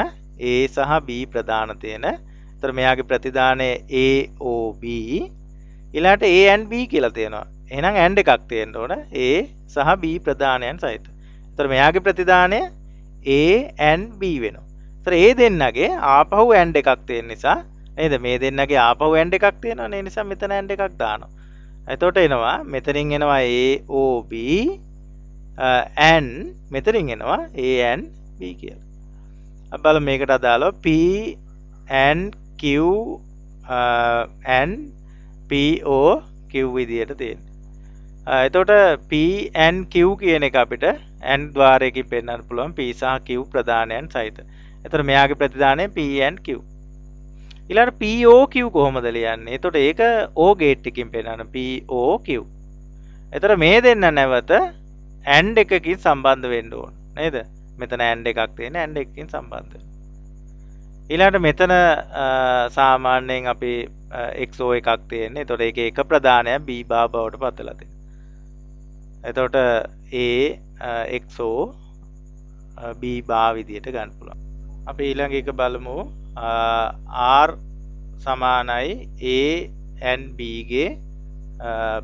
A සහ B ප්‍රධාන තියෙන. එතකොට මෙයාගේ ප්‍රතිදානය AOB. ඊළඟට A and B කියලා තියෙනවා. එහෙනම් AND එකක් තියෙන්න ඕන. A සහ B ප්‍රධානයන් සහිත. එතකොට මෙයාගේ ප්‍රතිදානය A and B වෙනවා. එතකොට ඒ දෙන්නගේ ආපහු AND එකක් තියෙන නිසා නේද? මේ දෙන්නගේ ආපහු AND එකක් තියෙනවා. ඒ නිසා මෙතන AND එකක් දානවා. එතකොට එනවා මෙතනින් එනවා AOB and මෙතනින් එනවා A and B කියලා. අපි බලමු මේකට අදාළව P and Q and PO Q විදියට තියෙනවා. එතකොට P and Q කියන එක අපිට AND ద్వාරයකින් පෙන්වන්න පුළුවන් P සහ Q ප්‍රධානයන් සහිත. එතකොට මෙයාගේ ප්‍රතිදානය P and Q. ඊළඟට POQ කොහොමද ලියන්නේ? එතකොට ඒක O ගේට් එකකින් පෙන්නන POQ. එතකොට මේ දෙන්න නැවත AND එකකින් සම්බන්ධ වෙන්න ඕන. නේද? මෙතන AND එකක් තියෙන AND එකකින් සම්බන්ධ වෙනවා. ඊළඟට මෙතන සාමාන්‍යයෙන් අපි XO එකක් තියෙන්නේ. එතකොට ඒකේ එක ප්‍රධානයක් B බා බවට පතලා තියෙනවා. එතකොට A XO B බා විදියට ගන්න පුළුවන්. අපි ඊළඟ එක බලමු. R සමානයි A and B ගේ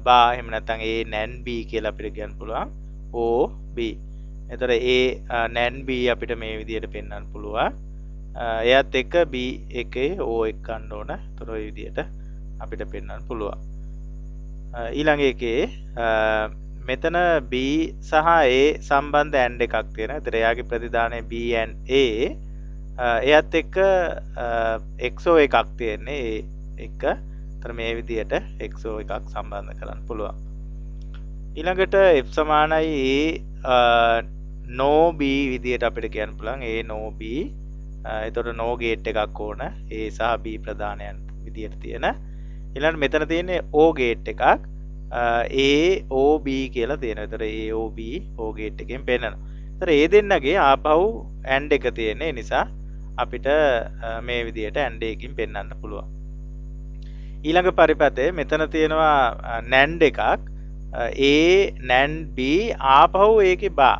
බා එහෙම නැත්නම් A NAND B කියලා අපිට කියන්න පුළුවන් OB. එතකොට A NAND B අපිට මේ විදියට පෙන්වන්න පුළුවන්. එයත් එක්ක B එකේ O එක ගන්න ඕන. එතකොට ওই විදියට අපිට පෙන්වන්න පුළුවන්. ඊළඟ එකේ මෙතන B සහ A සම්බන්ධ AND එකක් තියෙනවා. එතකොට එයාගේ ප්‍රතිදානය B and A එයත් එක්ක XO එකක් තියෙන්නේ එක. එතන මේ විදියට XO එකක් සම්බන්ධ කරන්න පුළුවන්. ඊළඟට F සමානයි A no B විදියට අපිට කියන්න පුළුවන් A no B. එතකොට no ගේට් එකක් ඕන A සහ B ප්‍රධානයන් විදියට තියෙන. ඊළඟට මෙතන තියෙන්නේ O ගේට් එකක් AOB කියලා තියෙනවා. එතකොට AOB O ගේට් එකෙන් පෙන්නනවා. එතකොට ඒ දෙන්නගේ ආපහු AND එක තියෙන නිසා අපිට මේ විදියට AND එකකින් පෙන්වන්න පුළුවන්. ඊළඟ පරිපතේ මෙතන තියෙනවා NAND එකක් A NAND B ආපහු ඒකේ බා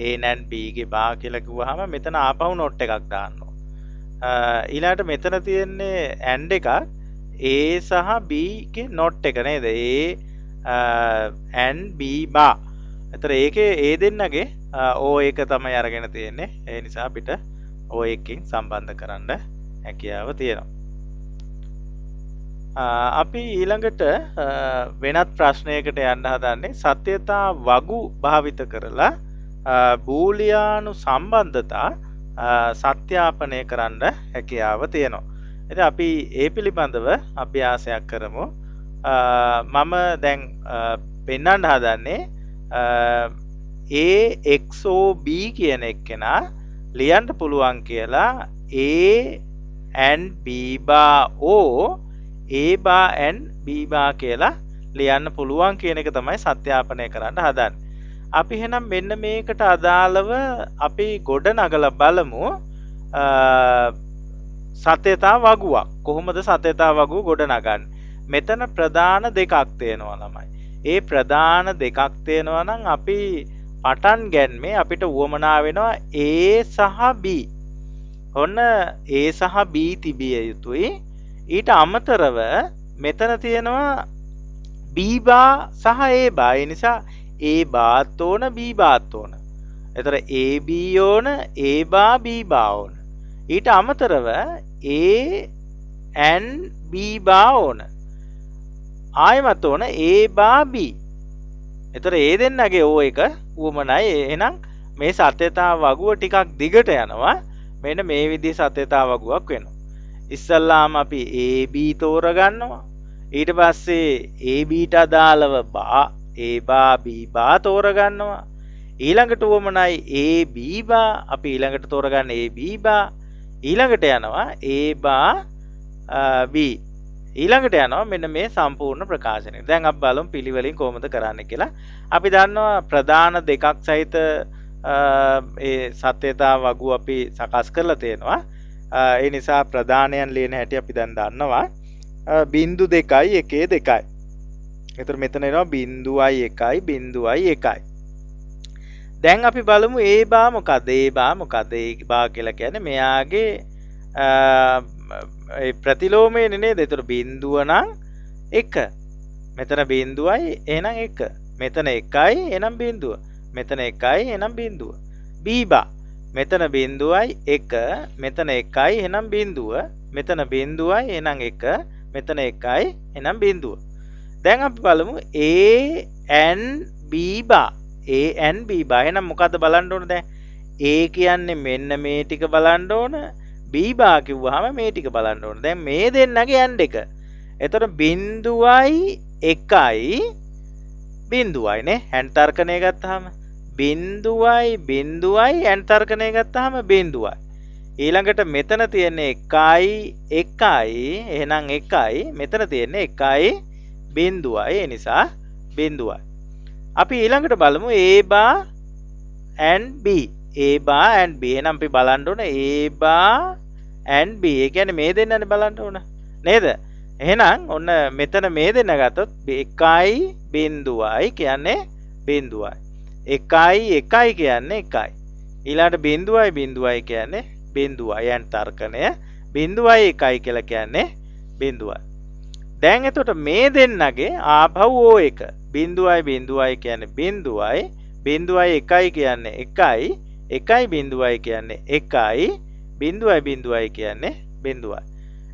A NAND B ගේ බා කියලා කිව්වහම මෙතන ආපහු not එකක් දාන්න ඕන. ඊළඟට මෙතන තියෙන්නේ AND එකක් A සහ B ගේ not එක නේද? A and B බා. එතන ඒකේ ඒ දෙන්නගේ O එක තමයි අරගෙන තියෙන්නේ. ඒ නිසා අපිට O එකකින් සම්බන්ධ කරන්න හැකියාව තියෙනවා. අපි ඊළඟට වෙනත් ප්‍රශ්නයකට යන්න හදන්නේ සත්‍යතා වගු භාවිත කරලා බූලියානු සම්බන්ධතා සත්‍යාපනය කරන්න හැකියාව තියෙනවා. ඉතින් අපි ඒ පිළිබඳව අභ්‍යාසයක් කරමු. මම දැන් පෙන්වන්න හදන්නේ AXOB කියන එක්කෙනා ලියන්න පුළුවන් කියලා A and B bar O A bar and B bar කියලා ලියන්න පුළුවන් කියන එක තමයි සත්‍යාපනය කරන්න හදන්නේ. අපි එහෙනම් මෙන්න මේකට අදාළව අපි ගොඩ නගලා බලමු සත්‍යතා වගුවක්. කොහොමද සත්‍යතා වගුව ගොඩ නගන්නේ? මෙතන ප්‍රධාන දෙකක් තියෙනවා ළමයි. ඒ ප්‍රධාන දෙකක් තියෙනවා නම් අපි පටන් ගැනීමේ අපිට උවමනා වෙනවා A සහ B. ඔන්න A සහ B තිබිය යුතුයි. ඊට අමතරව මෙතන තියෙනවා B බා සහ A බා. ඒ නිසා A බාත් ඕන B බාත් ඕන. එතකොට AB ඕන A බා B බා ඕන. ඊට අමතරව A and B බා ඕන. ආයමත් ඕන A බා B. එතකොට ඒ දෙන්නගේ ඕ එක උවමනයි. එහෙනම් මේ සත්‍යතා වගුව ටිකක් දිගට යනවා. මෙන්න මේ විදිහේ සත්‍යතා වගුවක් වෙනවා. ඉස්සල්ලාම අපි AB තෝරගන්නවා. ඊට පස්සේ ABට අදාළව බා A බා B බා තෝරගන්නවා. ඊළඟට උවමනයි AB බා අපි ඊළඟට තෝරගන්න AB බා. ඊළඟට යනවා A බා B. ඊළඟට යනවා මෙන්න මේ සම්පූර්ණ ප්‍රකාශනය. දැන් අපි බලමු පිළිවෙලින් කොහොමද කරන්න කියලා. අපි දන්නවා ප්‍රධාන දෙකක් සහිත ඒ සත්‍යතා වගුව අපි සකස් කරලා තියෙනවා. ඒ නිසා ප්‍රධානයන් ලියන හැටි අපි දැන් දන්නවා. 0.2 1 2. එතකොට මෙතන එනවා 0.1 0.1. දැන් අපි බලමු A බා මොකද? A බා මොකද? A බා කියලා කියන්නේ මෙයාගේ ප්‍රතිලෝමයනේ නේද? එතකොට බිඳුව නම් 1. මෙතන බිඳුවයි එහෙනම් 1. මෙතන 1යි එහෙනම් බිඳුව. මෙතන 1යි එහෙනම් බිඳුව. B බා මෙතන බිඳුවයි 1. මෙතන 1යි එහෙනම් බිඳුව. මෙතන බිඳුවයි එහෙනම් 1. මෙතන 1යි එහෙනම් බිඳුව. දැන් අපි බලමු A and B බා. A and B බා. එහෙනම් මොකද්ද බලන්න ඕන දැන්? A කියන්නේ මෙන්න මේ ටික බලන්න ඕන. B බා කිව්වහම මේ ටික බලන්න ඕන. දැන් මේ දෙන්නගේ and එක. එතකොට බිඳුවයි 1යි බිඳුවයි නේ. and තර්කණය ගත්තාම බිඳුවයි and තර්කණය ගත්තාම බිඳුවයි. ඊළඟට මෙතන තියෙන්නේ 1යි එහෙනම් 1යි. මෙතන තියෙන්නේ 1යි බිඳුවයි. ඒ නිසා බිඳුවයි. අපි ඊළඟට බලමු A bar and B. A bar and B. එහෙනම් අපි බලන්න ඕන A bar and B. ඒ කියන්නේ මේ දෙන්නනේ බලන්න ඕන. නේද? එහෙනම් ඔන්න මෙතන මේ දෙන්න ගත්තොත් 1යි බිඳුවයි කියන්නේ බිඳුවයි. 1යි කියන්නේ 1යි. ඊළඟට බිඳුවයි කියන්නේ බිඳුවයි. and තර්කණය 0.1 කියලා කියන්නේ බිඳුවයි. දැන් එතකොට මේ දෙන්නගේ ආපහු ඕ එක 0.1 කියන්නේ බිඳුවයි. 0.1 කියන්නේ 1යි. 1.0 කියන්නේ 1යි. 0.0 කියන්නේ බිඳුවයි.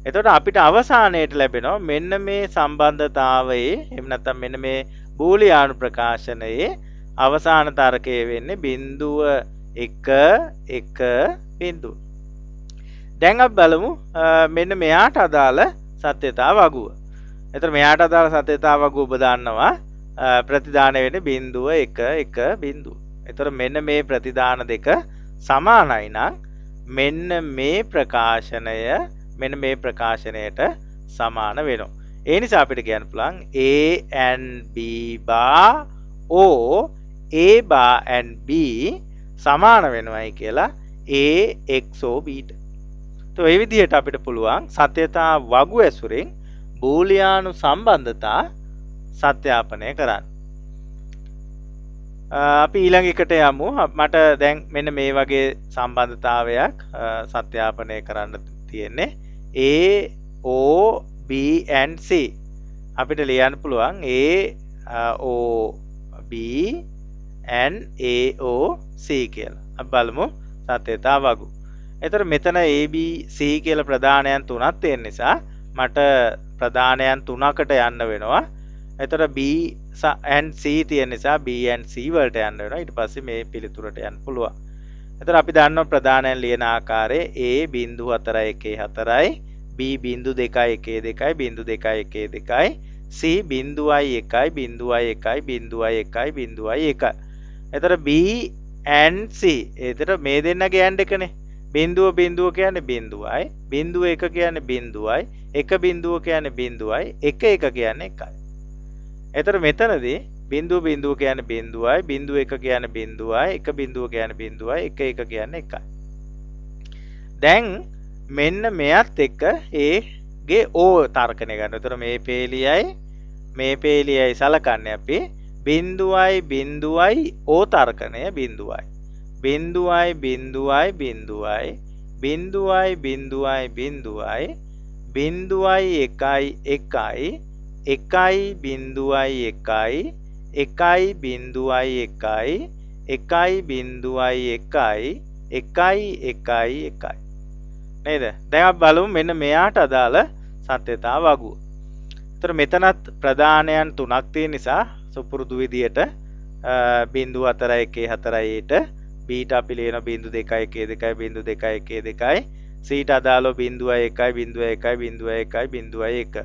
එතකොට අපිට අවසානයේට ලැබෙනවා මෙන්න මේ සම්බන්ධතාවයේ එහෙම නැත්නම් මෙන්න මේ බූලියානු ප්‍රකාශනයේ අවසාන තර්කය වෙන්නේ 0.1 දැන් අපි බලමු මෙන්න මෙයාට අදාළ සත්‍යතා වගුව. එතකොට මෙයාට අදාළ සත්‍යතා වගුව ඔබ දන්නවා ප්‍රතිදාන වෙන්නේ 0.1 එතකොට මෙන්න මේ ප්‍රතිදාන දෙක සමානයි නම් මෙන්න මේ ප්‍රකාශනයට සමාන වෙනවා. ඒ නිසා අපිට කියන්න පුළුවන් A and B bar or A bar and B සමාන වෙනවයි කියලා AXOB ට. તો ඒ විදිහට අපිට පුළුවන් සත්‍යතා වගු ඇසුරෙන් බූලියානු සම්බන්ධතා සත්‍යාපනය කරන්න. අපි ඊළඟ එකට යමු. මට දැන් මෙන්න මේ වගේ සම්බන්ධතාවයක් සත්‍යාපනය කරන්න තියෙන්නේ A O B and C. අපිට ලියන්න පුළුවන් A O B and A O C කියලා. අපි බලමු සත්‍යතා වගු. එතකොට මෙතන A B C කියලා ප්‍රධානයන් තුනක් තියෙන නිසා මට ප්‍රධානයන් 3කට යන්න වෙනවා. එතකොට B and C තියෙන නිසා B and C වලට යන්න වෙනවා. ඊට පස්සේ මේ පිළිතුරට යන්න පුළුවන්. එතකොට අපි දන්නවා ප්‍රධානයන් ලියන ආකාරය A 0.414යි B 0.212යි 0.212යි C 0.1යි 0.1යි 0.1යි 0.1. එතකොට B and C එතකොට මේ දෙන්නගේ and එකනේ. බිඳුව බිඳුව කියන්නේ බිඳුවයි, බිඳුව එක කියන්නේ බිඳුවයි, එක බිඳුව කියන්නේ බිඳුවයි, එක එක කියන්නේ එකයි. එතකොට මෙතනදී බිඳුව බිඳුව කියන්නේ බිඳුවයි, බිඳුව එක කියන්නේ බිඳුවයි, එක බිඳුව කියන්නේ බිඳුවයි, එක එක කියන්නේ එකයි. දැන් මෙන්න මෙයත් එක්ක A ගේ O තර්කණය ගන්න. එතකොට මේ පේලියයි සලකන්නේ අපි බිඳුවයි බිඳුවයි O තර්කණය බිඳුවයි. බිඳුවයි බිඳුවයි බිඳුවයි බිඳුවයි බිඳුවයි බිඳුවයි බිඳුවයි එකයි එකයි එකයි බිඳුවයි එකයි එකයි බිඳුවයි එකයි එකයි බිඳුවයි එකයි එකයි එකයි එකයි නේද? දැන් අපි බලමු මෙන්න මෙයාට අදාළ සත්‍යතා වගුව. ඒතර මෙතනත් ප්‍රධානයන් 3ක් තියෙන නිසා සුපුරුදු විදියට 0.414ට බීට අපි ලියන 0.212 0.212 සීට අදාළව 0.1 0.1 0.1 0.1.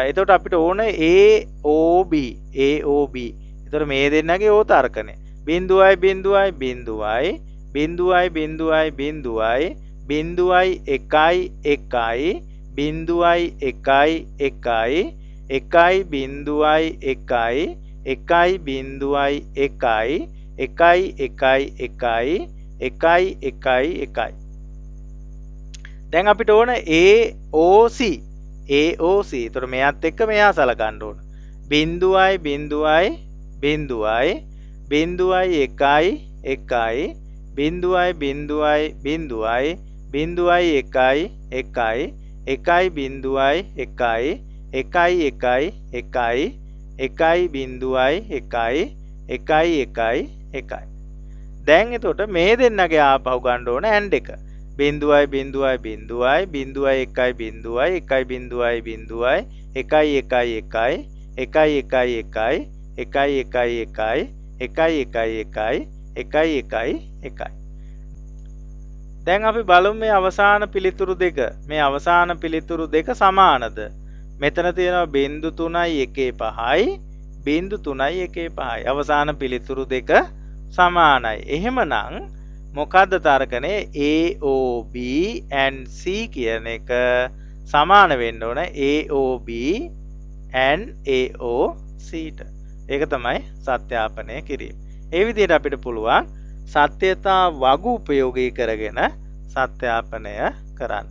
එතකොට අපිට ඕන AOB. එතකොට මේ දෙන්නගේ ඕ තර්කණය. බිඳුවයි බිඳුවයි බිඳුවයි බිඳුවයි බිඳුවයි බිඳුවයි බිඳුවයි එකයි එකයි බිඳුවයි එකයි එකයි එකයි බිඳුවයි එකයි එකයි බිඳුවයි එකයි එකයි එකයි එකයි එකයි එකයි එකයි. දැන් අපිට ඕන AOC. ඒතර මෙයත් එක්ක මෙයා සලකන්න ඕන. බිඳුවයි බිඳුවයි බිඳුවයි බිඳුවයි එකයි එකයි බිඳුවයි බිඳුවයි බිඳුවයි බිඳුවයි එකයි එකයි එකයි බිඳුවයි එකයි එකයි එකයි එකයි එකයි බිඳුවයි එකයි එකයි එකයි එකයි. දැන් එතකොට මේ දෙන්නගේ ආපහු ගන්න ඕන ඇන්ඩ් එක. බිඳුවයි බිඳුවයි බිඳුවයි බිඳුවයි එකයි බිඳුවයි එකයි බිඳුවයි බිඳුවයි එකයි එකයි එකයි එකයි එකයි එකයි එකයි එකයි එකයි එකයි එකයි එකයි එකයි එකයි එකයි. දැන් අපි බලමු මේ අවසාන පිළිතුරු දෙක. මේ අවසාන පිළිතුරු දෙක සමානද? මෙතන තියෙනවා 0.315යි 0.315යි. අවසාන පිළිතුරු දෙක සමානයි. එහෙමනම් මොකද්ද තර්කනේ? AOB and C කියන එක සමාන වෙන්න ඕන AOB and AOC ට. ඒක තමයි සත්‍යාපනය කිරීම. ඒ විදිහට අපිට පුළුවන් සත්‍යතා වගු උපයෝගී කරගෙන සත්‍යාපනය කරන්න.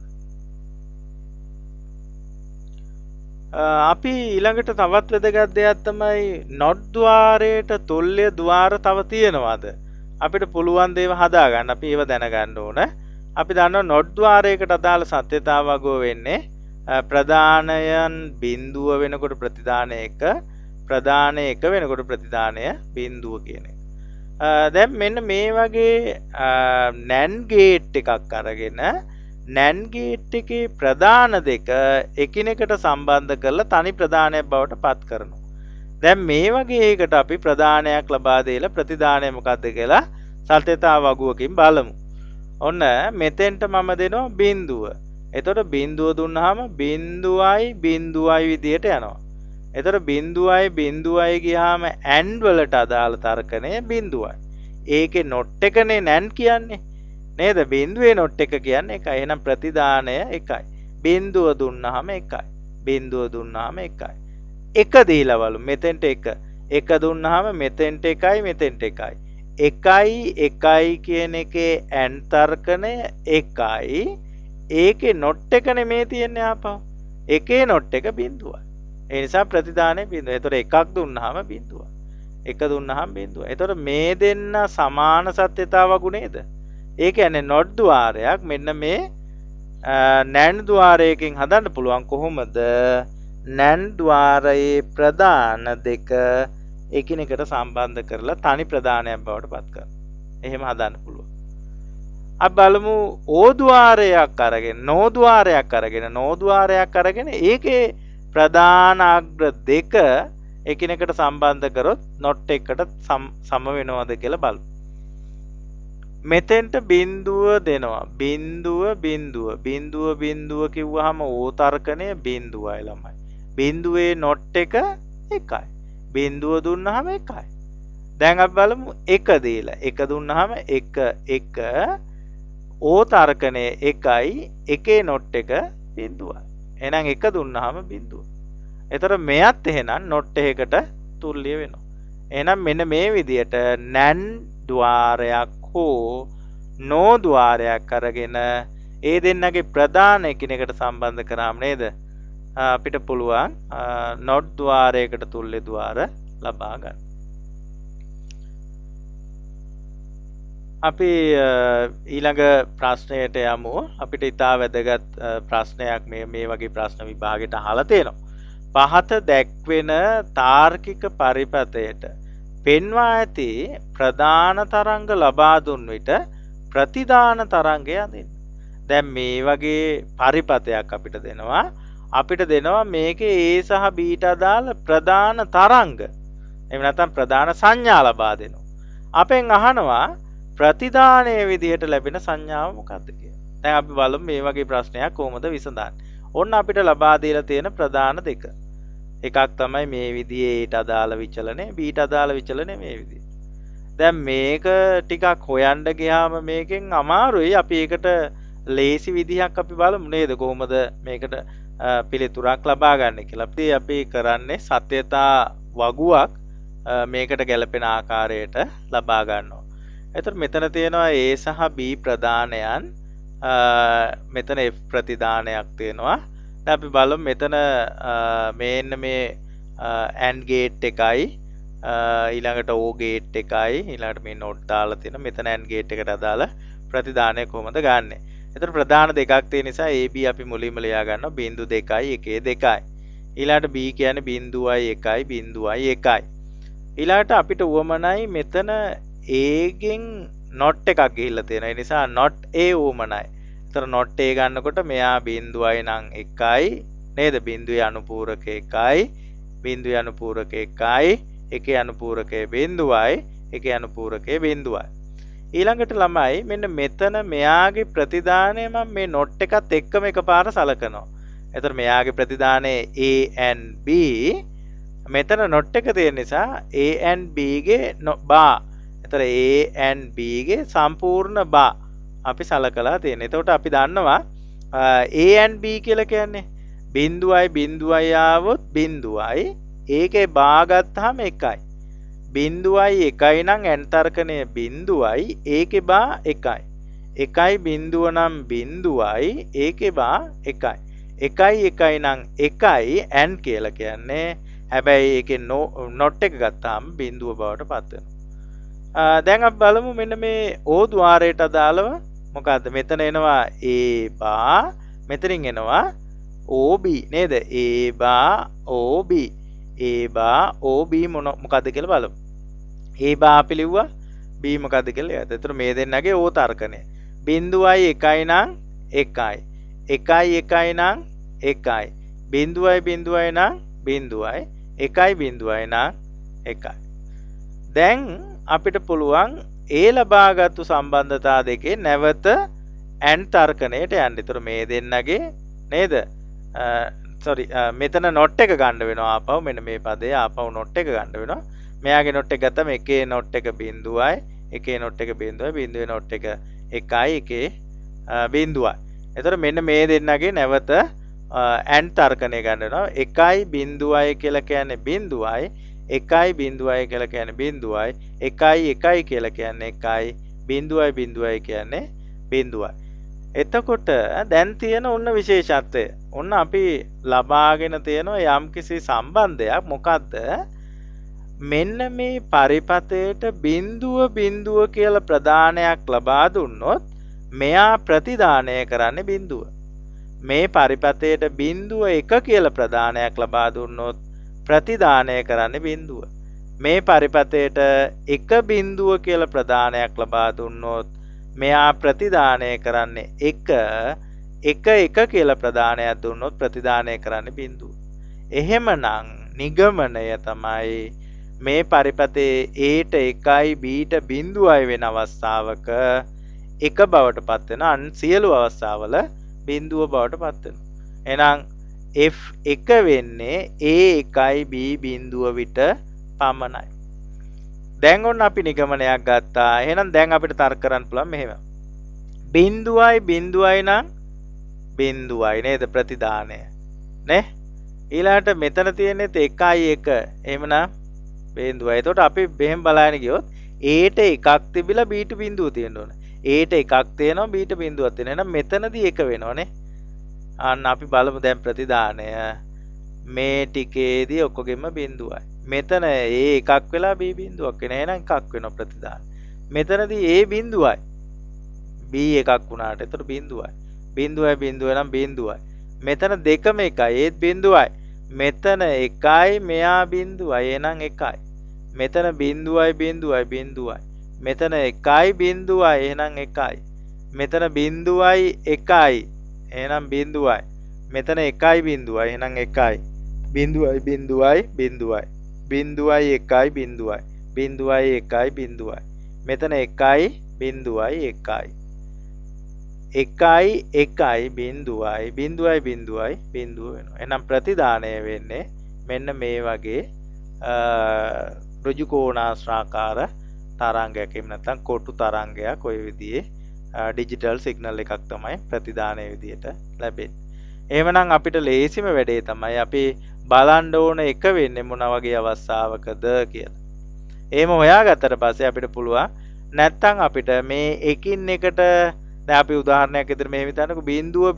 අපි ඊළඟට තවත් වැදගත් දෙයක් තමයි not ద్వාරයට තුල්්‍ය ద్వාර තව තියෙනවද? අපිට පුළුවන් දේව හදාගන්න. අපි ඒව දැනගන්න ඕන. අපි දන්නවා not ద్వාරයකට අදාළ සත්‍යතා වගුව වෙන්නේ ප්‍රධානයන් බිඳුව වෙනකොට ප්‍රතිදානය 1 ප්‍රධානය 1 වෙනකොට ප්‍රතිදානය බිඳුව කියන එක. දැන් මෙන්න මේ වගේ NAND ගේට් එකක් අරගෙන NAND ගේට් එකේ ප්‍රධාන දෙක එකිනෙකට සම්බන්ධ කරලා තනි ප්‍රධානයක් බවට පත් කරනවා. දැන් මේ වගේ එකකට අපි ප්‍රධානයක් ලබා දීලා ප්‍රතිදානය මොකක්ද කියලා සත්‍යතා වගුවකින් බලමු. ඔන්න මෙතෙන්ට මම දෙනවා බිඳුව. එතකොට බිඳුව දුන්නාම බිඳුවයි බිඳුවයි විදියට යනවා. එතකොට බිඳුවයි බිඳුවයි ගියාම AND වලට අදාළ තර්කණය බිඳුවයි. ඒකේ not එකනේ NAND කියන්නේ. නේද? බිඳුවේ not එක කියන්නේ එකයි. එහෙනම් ප්‍රතිදානය එකයි. බිඳුව දුන්නාම එකයි. බිඳුව දුන්නාම එකයි. එක දීලා බලමු. මෙතෙන්ට එක. එක දුන්නාම මෙතෙන්ට එකයි මෙතෙන්ට එකයි. එකයි එකයි කියන එකේ AND තර්කණය එකයි. ඒකේ not එක නෙමේ තියන්නේ ආපහු. එකේ not එක බිඳුවයි. ඒ නිසා ප්‍රතිදානය බිඳුව. ඒතර එකක් දුන්නාම බිඳුව. එක දුන්නාම බිඳුව. ඒතර මේ දෙන්න සමාන සත්‍යතා වගු නේද? ඒ කියන්නේ not ద్వාරයක් මෙන්න මේ NAND ద్వාරයකින් හදන්න පුළුවන් කොහොමද? NAND ద్వාරයේ ප්‍රධාන දෙක එකිනෙකට සම්බන්ධ කරලා තනි ප්‍රධානයක් බවට පත් කරනවා. එහෙම හදන්න පුළුවන්. අපි බලමු ඕද්වාරයක් අරගෙන නෝද්වාරයක් අරගෙන ඒකේ ප්‍රධාන අග්‍ර දෙක එකිනෙකට සම්බන්ධ කරොත් නොට් එකකට සම වෙනවද කියලා බලමු. මෙතෙන්ට බිඳුව දෙනවා. බිඳුව කිව්වහම ඕ තර්කණය බිඳුවයි ළමයි. බිඳුවේ නොට් එක එකයි. බිඳුව දුන්නාම එකයි. දැන් අපි බලමු එක දීලා. එක දුන්නාම එක ඕ තර්කණය එකයි එකේ නොට් එක බිඳුවයි. එහෙනම් එක දුන්නාම බිඳුව. එතකොට මෙයත් එහෙනම් නොට් එකකට තුල්ලිය වෙනවා. එහෙනම් මෙන්න මේ විදියට නැන් ద్వාරයක් හෝ නෝ ద్వාරයක් අරගෙන ඒ දෙන්නගේ ප්‍රධාන එකිනෙකට සම්බන්ධ කරාම නේද අපිට පුළුවන් නොට් ద్వාරයකට තුල්ලේ ద్వාර ලබා ගන්න. අපි ඊළඟ ප්‍රශ්නයට යමු. අපිට ඉතා වැදගත් ප්‍රශ්නයක් මේ වගේ ප්‍රශ්න විභාගයට අහලා තියෙනවා. පහත දැක්වෙන තාර්කික පරිපතයට පෙන්වා ඇති ප්‍රධාන තරංග ලබා දුන් විට ප්‍රතිදාන තරංගය අදින්න. දැන් මේ වගේ පරිපතයක් අපිට දෙනවා. අපිට දෙනවා මේකේ A සහ B ට අදාළ ප්‍රධාන තරංග. එහෙම නැත්නම් ප්‍රධාන සංඥා ලබා දෙනවා. අපෙන් අහනවා ප්‍රතිදානයේ විදිහට ලැබෙන සංඥාව මොකක්ද කියලා. දැන් අපි බලමු මේ වගේ ප්‍රශ්නයක් කොහොමද විසඳන්නේ. ඔන්න අපිට ලබා දීලා තියෙන ප්‍රධාන දෙක. එකක් තමයි මේ විදිහේ ඊට අදාළ විචලනය, බීට අදාළ විචලනය මේ විදිහේ. දැන් මේක ටිකක් හොයන්න ගියාම මේකෙන් අමාරුයි. අපි ඒකට ලේසි විදිහක් අපි බලමු නේද කොහොමද මේකට පිළිතුරක් ලබා ගන්න කියලා. අපි කරන්නේ සත්‍යතා වගුවක් මේකට ගැලපෙන ආකාරයට ලබා ගන්නවා. එතකොට මෙතන තියෙනවා A සහ B ප්‍රධානයන්, මෙතන F ප්‍රතිදානයක් තියෙනවා. දැන් අපි බලමු මෙතන මේන්න මේ AND ගේට් එකයි ඊළඟට O ගේට් එකයි ඊළඟට මේ නෝට් දාලා තියෙන මෙතන AND ගේට් එකට අදාළ ප්‍රතිදානය කොහොමද ගන්නෙ. එතකොට ප්‍රධාන දෙකක් තියෙන නිසා AB අපි මුලින්ම ලියා ගන්නවා 0.2 1 2යි. ඊළඟට B කියන්නේ 0.1 0.1. ඊළඟට අපිට උවමනයි මෙතන A ගෙන් නොට් එකක් ගිහිල්ලා තියෙනවා. ඒ නිසා not A උවමනයි. එතන not A ගන්නකොට මෙයා 0.යි නම් 1යි නේද? බිඳුවේ අනුපූරක 1යි, බිඳුවේ අනුපූරක 1යි, එකේ අනුපූරකයේ 0යි, එකේ අනුපූරකයේ 0යි. ඊළඟට ළමයි මෙන්න මෙතන මෙයාගේ ප්‍රතිදානය මම මේ not එකත් එක්කම එකපාර සලකනවා. එතකොට මෙයාගේ ප්‍රතිදානය A and B, මෙතන not එක තියෙන නිසා A and B ගේ බා. එතකොට A and B ගේ සම්පූර්ණ බා අපි සලකලා තියෙනවා. එතකොට අපි දන්නවා A and B කියලා කියන්නේ 0.0යි ආවොත් 0යි, ඒකේ බා ගත්තාම 1යි. 0.1යි නම් n තර්කණය 0යි, ඒකේ බා 1යි. 1යි 0 නම් 0යි, ඒකේ බා 1යි. 1යි නම් 1යි n කියලා කියන්නේ. හැබැයි ඒකේ not එක ගත්තාම 0 බවට පත් වෙනවා. දැන් අපි බලමු මෙන්න මේ O ద్వාරයට අදාළව මොකද්ද? මෙතන එනවා A බා, මෙතනින් එනවා OB නේද? A බා OB. A බා OB මොකද්ද කියලා බලමු. A බා අපි ලිව්වා, B මොකද්ද කියලා එයාද. ඒතර මේ දෙන්නගේ O තර්කණය. 0.1යි නම් 1යි. 1.1යි නම් 1යි. 0.0යි නම් 0යි. 1.0යි නම් 1යි. දැන් අපිට පුළුවන් ඒ ලබාගත්තු සම්බන්ධතා දෙකේ නැවත AND තර්කණයට යන්න. ඒතර මේ දෙන්නගේ නේද? මෙතන not එක ගන්න වෙනවා ආපහු. මෙන්න මේ පදේ ආපහු not එක ගන්න වෙනවා. මෙයාගේ not එක ගත්තම එකේ not එක 0යි, එකේ not එක 0යි, බිඳුවේ not එක 1යි, එකේ 0යි. එතකොට මෙන්න මේ දෙන්නගේ නැවත AND තර්කණය ගන්න වෙනවා. 1.0යි කියලා කියන්නේ 0යි, 1.0යි කියලා කියන්නේ 0යි, 1.1යි කියලා කියන්නේ 1යි, 0.0යි කියන්නේ 0යි. එතකොට දැන් තියෙන ඔන්න විශේෂත්වය. ඔන්න අපි ලබාගෙන තියෙන යම්කිසි සම්බන්ධයක්. මොකද්ද? මෙන්න මේ පරිපතයට 0.0 කියලා ප්‍රදානයක් ලබා දුන්නොත් මෙයා ප්‍රතිදානය කරන්නේ 0. මේ පරිපතයට 0.1 කියලා ප්‍රදානයක් ලබා දුන්නොත් ප්‍රතිදානය කරන්නේ 0. මේ පරිපතයට 1.0 කියලා ප්‍රදානයක් ලබා දුන්නොත් මෙයා ප්‍රතිදානය කරන්නේ එක කියලා ප්‍රදානයක් දුන්නොත් ප්‍රතිදානය කරන්නේ බිඳුව. එහෙමනම් නිගමනය තමයි මේ පරිපතේ Aට 1යි Bට බිඳුවයි වෙන අවස්ථාවක එක බවට පත් වෙන අන් සියලු අවස්ථාවල බිඳුව බවට පත් වෙනවා. එහෙනම් F1 වෙන්නේ A1යි B බිඳුව විට පමණයි. දැන් ඔන්න අපි නිගමනයක් ගත්තා. එහෙනම් දැන් අපිට තර්ක කරන්න පුළුවන් මෙහෙම. බිඳුවයි නම් බිඳුවයි නේද ප්‍රතිදානය. නේ? ඊළාට මෙතන තියෙන්නේ 1යි 1. එහෙමනම් බිඳුවයි. එතකොට අපි මෙහෙම බලන්න ගියොත් Aට එකක් තිබිලා Bට බිඳුව තියෙන්න ඕන. Aට එකක් තියෙනවා Bට බිඳුවක් තියෙනවා. එහෙනම් මෙතනදී 1 වෙනවනේ. අන්න අපි බලමු දැන් ප්‍රතිදානය. මේ ටිකේදී ඔක්කොගෙම බිඳුවයි. මෙතන A එකක් වෙලා B බිඳුවක් වෙන. එහෙනම් එකක් වෙනවා ප්‍රතිදාන. මෙතනදී A බිඳුවයි. B එකක් වුණාට. එතකොට බිඳුවයි. බිඳුවයි නම් බිඳුවයි. මෙතන දෙකම එකයි. ඒත් බිඳුවයි. මෙතන එකයි මෙයා බිඳුවයි. එහෙනම් එකයි. මෙතන බිඳුවයි. මෙතන එකයි බිඳුවයි. එහෙනම් එකයි. මෙතන බිඳුවයි එකයි. එහෙනම් බිඳුවයි. මෙතන එකයි බිඳුවයි. එහෙනම් එකයි. බිඳුවයි එකයි බිඳුවයි. බිඳුවයි එකයි බිඳුවයි. මෙතන එකයි බිඳුවයි එකයි. එකයි බිඳුවයි බිඳුව වෙනවා. එහෙනම් ප්‍රතිදානය වෙන්නේ මෙන්න මේ වගේ ඍජු කෝණාශ්‍රාකාර තරංගයක්. එහෙම නැත්නම් කොටු තරංගයක් ඔය විදිහේ ඩිජිටල් සිග්නල් එකක් තමයි ප්‍රතිදානයේ විදිහට ලැබෙන්නේ. එහෙමනම් අපිට ලේසිම වැඩේ තමයි අපි බලන්න ඕන එක වෙන්නේ මොන වගේ අවස්ථාවකද කියලා. එහෙම හොයාගත්තට පස්සේ අපිට පුළුවන් නැත්තම් අපිට මේ එකින් එකට දැන් අපි උදාහරණයක් විදිහට මෙහෙම හිතන්නකෝ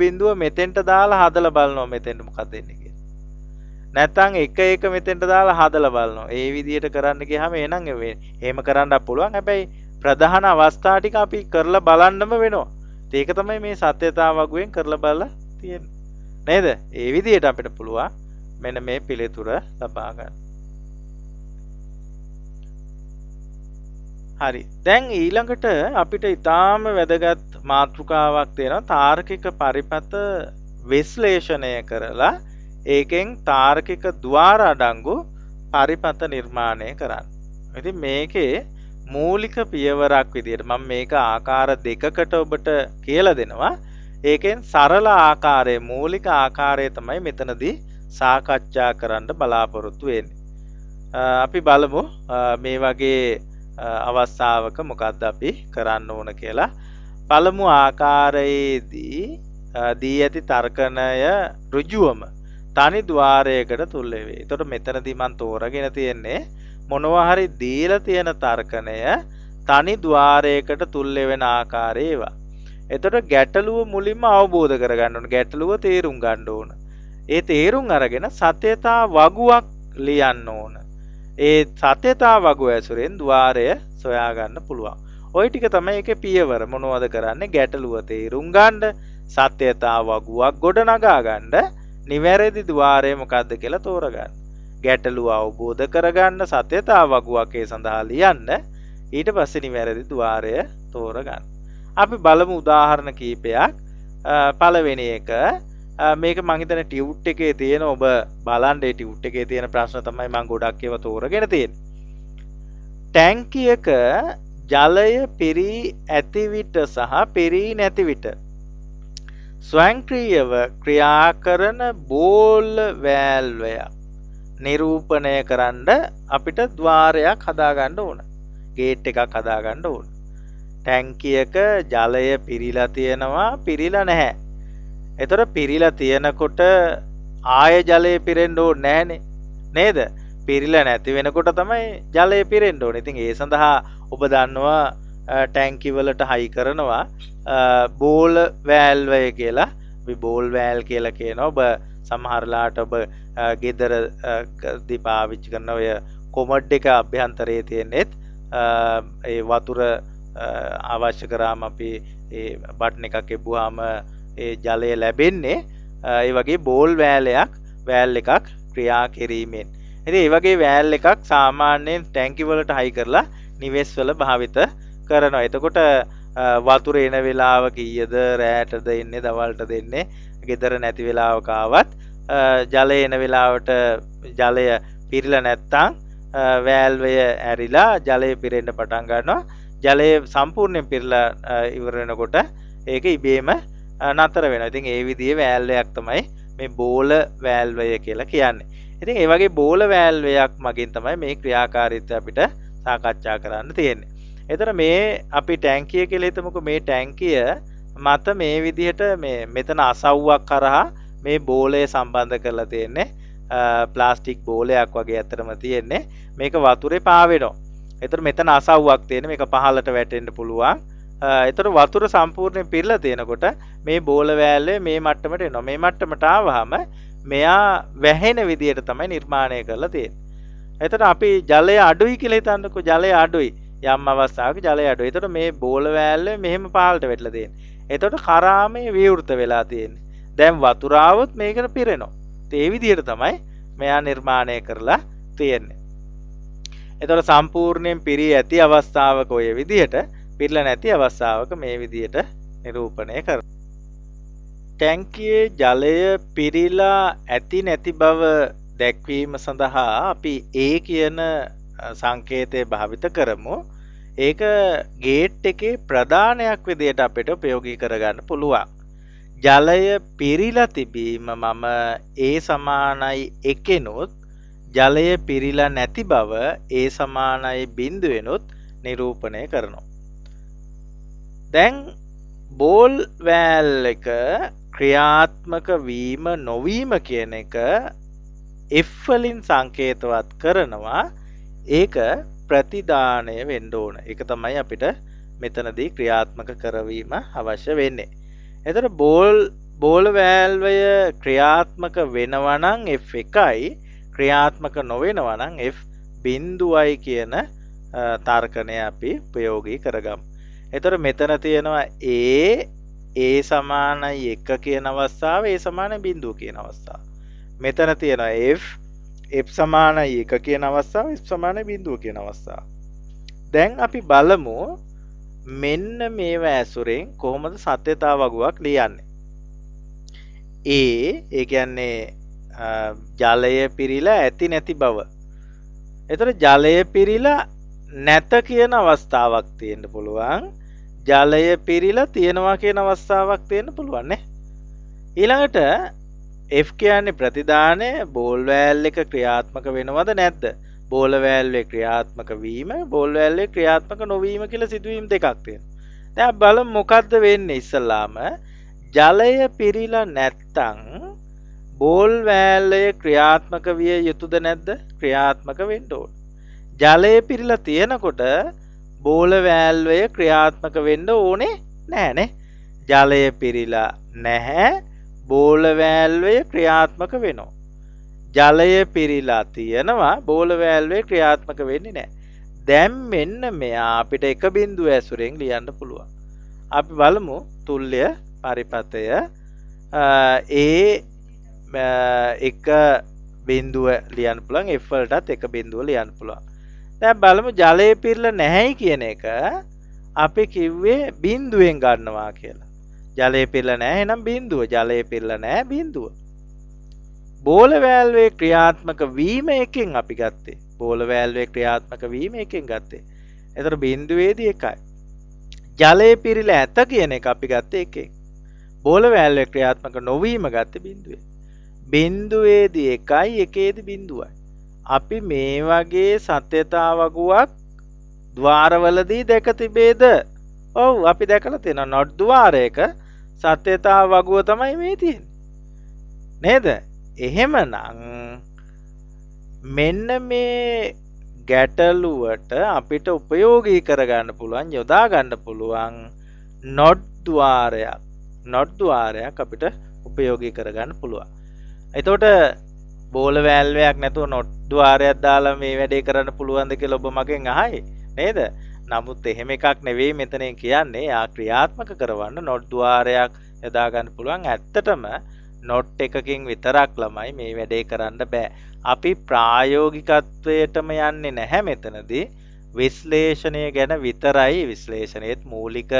බිඳුව මෙතෙන්ට දාලා හදලා බලනවා මෙතෙන්ට මොකක්ද වෙන්නේ කියලා. නැත්තම් එක මෙතෙන්ට දාලා හදලා බලනවා. ඒ විදිහට කරන්න ගියාම එහෙම කරන්නත් පුළුවන්. හැබැයි ප්‍රධාන අවස්ථා ටික අපි කරලා බලන්නම වෙනවා. ඒක තමයි මේ සත්‍යතාව වගුවෙන් කරලා බලලා තියෙන්නේ. නේද? ඒ විදිහට අපිට පුළුවන් මෙන්න මේ පිළිතුර ලබා ගන්න. හරි. දැන් ඊළඟට අපිට ඊටාම වැදගත් මාතෘකාවක් තියෙනවා තාර්කික පරිපත විශ්ලේෂණය කරලා ඒකෙන් තාර්කික ద్వාර අඩංගු පරිපත නිර්මාණය කරන්න. ඉතින් මේකේ මූලික පියවරක් විදිහට මම මේක ආකාර දෙකකට ඔබට කියලා දෙනවා. ඒකෙන් සරල ආකාරයේ මූලික ආකාරය තමයි මෙතනදී සාකච්ඡා කරන්න බලාපොරොත්තු වෙන්නේ. අපි බලමු මේ වගේ අවස්ථාවක මොකද්ද අපි කරන්න ඕන කියලා. පළමු ආකාරයේදී දී ඇති තර්කණය ඍජුවම තනි ద్వාරයකට තුල්ල වේ. එතකොට මෙතනදී මම තෝරගෙන තියෙන්නේ මොනවා හරි දීලා තියෙන තර්කණය තනි ద్వාරයකට තුල්ල වෙන ආකාරය ඒවා. එතකොට ගැටලුව මුලින්ම අවබෝධ කරගන්න ඕන. ගැටලුව තේරුම් ගන්න ඕන. ඒ තේරුම් අරගෙන සත්‍යතා වගුවක් ලියන්න ඕන. ඒ සත්‍යතා වගුව ඇසුරෙන් ద్వාරය සොයා ගන්න පුළුවන්. ওই ටික තමයි ඒකේ පියවර. මොනවද කරන්නේ? ගැටලුව තේරුම් ගන්න, සත්‍යතා වගුවක් ගොඩනගා ගන්න, නිවැරදි ద్వාරය මොකද්ද කියලා තෝරගන්න. ගැටලුව අවබෝධ කරගන්න, සත්‍යතා වගුවක් ඒ සඳහා ලියන්න, ඊට පස්සේ නිවැරදි ద్వාරය තෝරගන්න. අපි බලමු උදාහරණ කීපයක්. පළවෙනි එක මේක මම හිතන්නේ ටියුට් එකේ තියෙන ඔබ බලන්න ඒ ටියුට් එකේ තියෙන ප්‍රශ්න තමයි මම ගොඩක් ඒවා තෝරගෙන තියෙන්නේ. ටැංකියක ජලය පිරී ඇති විට සහ පිරී නැති විට ස්වයංක්‍රීයව ක්‍රියා කරන බෝල් වෑල්වය නිරූපණය කරන්න අපිට ద్వාරයක් හදාගන්න ඕන. ගේට් එකක් හදාගන්න ඕන. ටැංකියක ජලය පිරීලා තියෙනවා පිරීලා නැහැ. එතකොට පිරීලා තියෙනකොට ආය ජලය පිරෙන්න ඕනේ නැහනේ. නේද? පිරීලා නැති වෙනකොට තමයි ජලය පිරෙන්න ඕනේ. ඉතින් ඒ සඳහා ඔබ දන්නවා ටැංකි වලට හයි කරනවා බෝල් වෑල්වය කියලා. අපි බෝල් වෑල් කියලා කියනවා. ඔබ සමහරලාට ඔබ ගෙදරදී පාවිච්චි කරන ඔය කොමඩ් එක අභ්‍යන්තරයේ තියෙනෙත් ඒ වතුර අවශ්‍ය කරාම අපි ඒ බටන් එකක් එබුවාම ඒ ජලය ලැබෙන්නේ ඒ වගේ බෝල් වෑල් එකක් ක්‍රියා කිරීමෙන්. ඉතින් ඒ වගේ වෑල් එකක් සාමාන්‍යයෙන් ටැංකි වලට හයි කරලා නිවෙස් වල භාවිත කරනවා. එතකොට වතුර එන වෙලාව කීයද රැයටද එන්නේ දවල්ටද එන්නේ ගෙදර නැති වෙලාවක ආවත් ජලය එන වෙලාවට ජලය පිරিলা නැත්තම් වෑල්වය ඇරිලා ජලය පිරෙන්න පටන් ගන්නවා ජලය සම්පූර්ණයෙන් පිරලා ඉවර වෙනකොට ඒක ඉබේම නතර වෙනවා. ඉතින් ඒ විදිහේ වෑල්වයක් තමයි මේ බෝල වෑල්වය කියලා කියන්නේ. ඉතින් ඒ වගේ බෝල වෑල්වයක් මගින් තමයි මේ ක්‍රියාකාරීත්වය අපිට සාකච්ඡා කරන්න තියෙන්නේ. එතන මේ අපි ටැංකිය කියලා හිතමුකෝ මේ ටැංකිය මත මේ විදිහට මේ මෙතන අසව්වක් කරහා මේ බෝලය සම්බන්ධ කරලා තියෙන්නේ ප්ලාස්ටික් බෝලයක් වගේ ඇත්තටම තියෙන්නේ මේක වතුරේ පාවෙනවා. එතකොට මෙතන අසව්වක් තියෙන මේක පහළට වැටෙන්න පුළුවන්. එතකොට වතුර සම්පූර්ණයෙන් පිරලා තියෙනකොට මේ බෝල වෑල්ලේ මේ මට්ටමට එනවා. මේ මට්ටමට ආවහම මෙයා වැහෙන විදියට තමයි නිර්මාණය කරලා තියෙන්නේ. එතකොට අපි ජලය අඩුයි කියලා හිතන්නකෝ ජලය අඩුයි. යම් අවස්ථාවක ජලය අඩුයි. එතකොට මේ බෝල වෑල්ලේ මෙහෙම පහළට වැටලා තියෙන්නේ. එතකොට කරාමේ විවෘත වෙලා තියෙන්නේ. දැන් වතුර ආවොත් මේකට පිරෙනවා. ඒ විදිහට තමයි මෙයා නිර්මාණය කරලා තියෙන්නේ. එතකොට සම්පූර්ණයෙන් පිරී ඇති අවස්ථාවක ඔය විදිහට පිරලා නැති අවස්ථාවක මේ විදිහට නිරූපණය කරනවා. ටැංකියේ ජලය පිරීලා ඇති නැති බව දැක්වීම සඳහා අපි A කියන සංකේතය භාවිත කරමු. ඒක ගේට් එකේ ප්‍රධානයක් විදිහට අපිට ප්‍රයෝගී කරගන්න පුළුවන්. ජලය පිරීලා තිබීම මම A සමානයි 1 ජලය පිරීලා නැති බව A සමානයි 0 නිරූපණය කරනවා. දැන් බෝල් වෑල් එක ක්‍රියාත්මක වීම නොවීම කියන එක F වලින් සංකේතවත් කරනවා. ඒක ප්‍රතිදානය වෙන්න ඕන. ඒක තමයි අපිට මෙතනදී ක්‍රියාත්මක කරවීම අවශ්‍ය වෙන්නේ. එතකොට බෝල් වෑල්වය ක්‍රියාත්මක වෙනවා නම් F1යි ක්‍රියාත්මක නොවෙනවා නම් F0යි කියන තර්කණය අපි ප්‍රයෝගී කරගමු. එතකොට මෙතන තියෙනවා A සමානයි 1 කියන අවස්ථාව A සමානයි 0 කියන අවස්ථාව. මෙතන තියෙනවා F සමානයි 1 කියන අවස්ථාව F සමානයි 0 කියන අවස්ථාව. දැන් අපි බලමු මෙන්න මේවා ඇසුරෙන් කොහොමද සත්‍යතාව වගුවක් ලියන්නේ. ඒ කියන්නේ ජලය පිරීලා ඇති නැති බව. එතකොට ජලය පිරීලා නැත කියන අවස්ථාවක් තියෙන්න පුළුවන්. ජලය පිරීලා තියෙනවා කියන අවස්ථාවක් තියෙන්න පුළුවන් නේ. ඊළඟට F කියන්නේ ප්‍රතිදානය බෝල් වෑල් එක ක්‍රියාත්මක වෙනවද නැද්ද? බෝල වෑල්වේ ක්‍රියාත්මක වීම බෝල් වෑල්වේ ක්‍රියාත්මක නොවීම කියලා සිදුවීම් දෙකක් තියෙනවා. දැන් බලමු මොකද්ද වෙන්නේ ඉස්සල්ලාම ජලය පිරීලා නැත්තම් බෝල් වෑල්ය ක්‍රියාත්මක විය යුතුද නැද්ද? ක්‍රියාත්මක වෙන්න ඕන. ජලය පිරීලා තියෙනකොට බෝල වෑල්ය ක්‍රියාත්මක වෙන්න ඕනේ නැහනේ. ජලය පිරීලා නැහැ බෝල වෑල්ය ක්‍රියාත්මක වෙනවා. ජලය පිරීලා තියෙනවා බෝල වෑල්වේ ක්‍රියාත්මක වෙන්නේ නැහැ. දැන් මෙන්න මෙයා අපිට එක බිඳුව ඇසුරෙන් ලියන්න පුළුවන්. අපි බලමු තුල්්‍ය පරිපතය එක බිඳුව ලියන්න පුළුවන් F වලටත් එක බිඳුව ලියන්න පුළුවන්. දැන් බලමු ජලය පිරලා නැහැයි කියන එක අපි කිව්වේ බිඳුවෙන් ගන්නවා කියලා. ජලය පිරලා නැහැ එහෙනම් බිඳුව. ජලය පිරලා නැහැ බිඳුව. බෝල වෑල්වේ ක්‍රියාත්මක වීම එකෙන් අපි ගත්තේ. බෝල වෑල්වේ ක්‍රියාත්මක වීම එකෙන් ගත්තේ. එතකොට බිඳුවේදී එකයි. ජලය පිරීලා ඇත කියන එක අපි ගත්තේ එකෙන්. බෝල වෑල්වේ ක්‍රියාත්මක නොවීම ගත්තේ බිඳුවේ. බිඳුවේදී එකයි එකේදී බිඳුවයි. අපි මේ වගේ සත්‍යතා වගුවක් ద్వාරවලදී දැක තිබේද? ඔව් අපි දැකලා තියෙනවා. not ద్వාරයක සත්‍යතා වගුව තමයි මේ තියෙන්නේ. නේද? එහෙමනම් මෙන්න මේ ගැටලුවට අපිට උපයෝගී කරගන්න පුළුවන් යොදා ගන්න පුළුවන් not ద్వාරයක් අපිට උපයෝගී කරගන්න පුළුවන්. එතකොට බෝල වෑල්වයක් නැතුව not ద్వාරයක් දාලා මේ වැඩේ කරන්න පුළුවන්ද කියලා ඔබ මගෙන් අහයි නේද? නමුත් එහෙම එකක් නෙවෙයි මෙතනින් කියන්නේ. ආ ක්‍රියාත්මක කරවන්න not ద్వාරයක් යොදා ගන්න පුළුවන්. ඇත්තටම not එකකින් විතරක් ළමයි මේ වැඩේ කරන්න බෑ. අපි ප්‍රායෝගිකත්වයටම යන්නේ නැහැ මෙතනදී. විශ්ලේෂණය ගැන විතරයි විශ්ලේෂණයේත් මූලික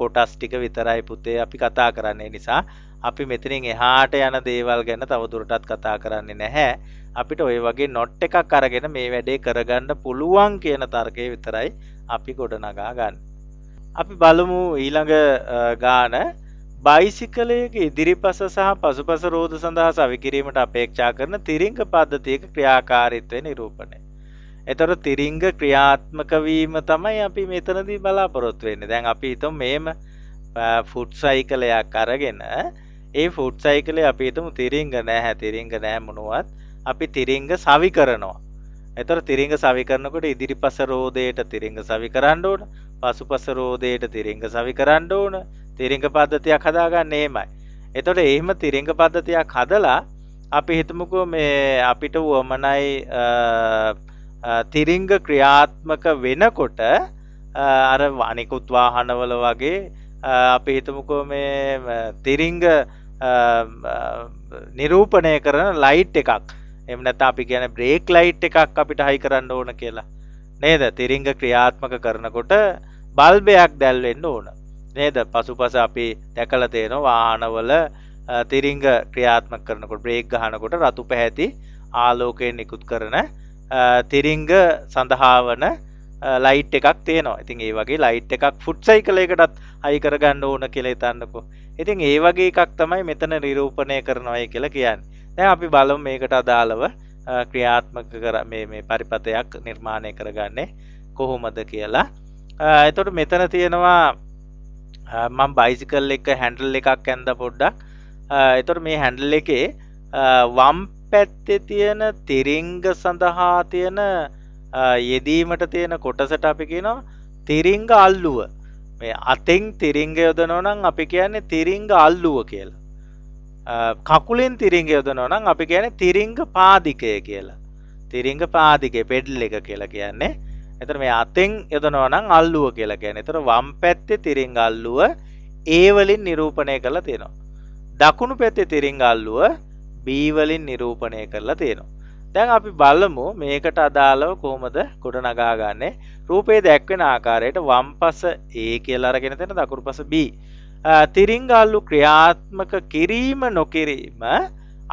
කොටස් ටික විතරයි පුතේ අපි කතා කරන්නේ නිසා අපි මෙතනින් එහාට යන දේවල් ගැන තවදුරටත් කතා කරන්නේ නැහැ. අපිට ওই වගේ නොට් එකක් අරගෙන මේ වැඩේ කරගන්න පුළුවන් කියන තර්කය විතරයි අපි ගොඩනගා ගන්න. අපි බලමු ඊළඟ ගාන බයිසිකලයක ඉදිරිපස සහ පසුපස රෝධ සඳහා සවිකිරීමට අපේක්ෂා කරන තිරිංග පද්ධතියක ක්‍රියාකාරීත්වය නිරූපණය. එතකොට තිරිංග ක්‍රියාත්මක වීම තමයි අපි මෙතනදී බලාපොරොත්තු වෙන්නේ. දැන් අපි හිතමු මේම ෆුට් සයිකලයක් අරගෙන ඒ ෆුට් සයිකලේ අපි හිතමු තිරිංග නැහැ මොනවත් අපි තිරිංග සවි කරනවා. එතකොට තිරිංග සවි කරනකොට ඉදිරිපස රෝදයට තිරිංග සවි කරන්න ඕන. පසුපස රෝදයට තිරිංග සවි කරන්න ඕන. තිරිංග පද්ධතියක් හදාගන්න එහෙමයි. එතකොට එහෙම තිරිංග පද්ධතියක් හදලා අපි හිතමුකෝ මේ අපිට වමනයි තිරිංග ක්‍රියාත්මක වෙනකොට අර අනිකුත් වාහනවල වගේ අපි හිතමුකෝ මේ තිරිංග නිරූපණය කරන ලයිට් එකක් එහෙම නැත්නම් අපි කියන්නේ බ්‍රේක් ලයිට් එකක් අපිට හයි කරන්න ඕන කියලා නේද? තිරිංග ක්‍රියාත්මක කරනකොට බල්බයක් දැල්වෙන්න ඕන නේද? පසුපස අපි දැකලා තියෙනවා වාහනවල තිරිංග ක්‍රියාත්මක කරනකොට බ්‍රේක් ගහනකොට රතු පැහැති ආලෝකයෙන් නිකුත් කරන තිරිංග සඳහා වන ලයිට් එකක් තියෙනවා. ඉතින් ඒ වගේ ලයිට් එකක් ෆුට් සයිකලයකටත් හයි කරගන්න ඕන කියලා හිතන්නකෝ. ඉතින් ඒ වගේ එකක් තමයි මෙතන නිරූපණය කරනවායි කියලා කියන්නේ. දැන් අපි බලමු මේකට අදාළව ක්‍රියාත්මක කර මේ පරිපතයක් නිර්මාණය කරගන්නේ කොහොමද කියලා. එතකොට මෙතන තියෙනවා මම බයිසිකල් එක හැන්ඩල් එකක් ඇඳ පොඩ්ඩක්. එතකොට මේ හැන්ඩල් එකේ වම් පැත්තේ තියෙන තිරිංග සඳහා තියෙන යෙදීමට තියෙන කොටසට අපි කියනවා තිරිංග අල්ලුව. මේ අතෙන් තිරිංග යොදනවා නම් අපි කියන්නේ තිරිංග අල්ලුව කියලා. කකුලෙන් තිරිංග යොදනවා නම් අපි කියන්නේ තිරිංග පාදිකය කියලා. තිරිංග පාදිකය පෙඩල් එක කියලා කියන්නේ. එතන මේ අතෙන් යොදනවා නම් අල්ලුව කියලා කියන්නේ. එතන වම් පැත්තේ තිරිංග අල්ලුව A වලින් නිරූපණය කරලා තියෙනවා. දකුණු පැත්තේ තිරිංග අල්ලුව B වලින් නිරූපණය කරලා තියෙනවා. දැන් අපි බලමු මේකට අදාළව කොහොමද ගොඩනගා ගන්නෙ. රූපේ දැක්වෙන ආකාරයට වම් පස A කියලා අරගෙන තියෙන දකුණු පස B. තිරිංග අල්ලු ක්‍රියාත්මක කිරීම නොකිරීම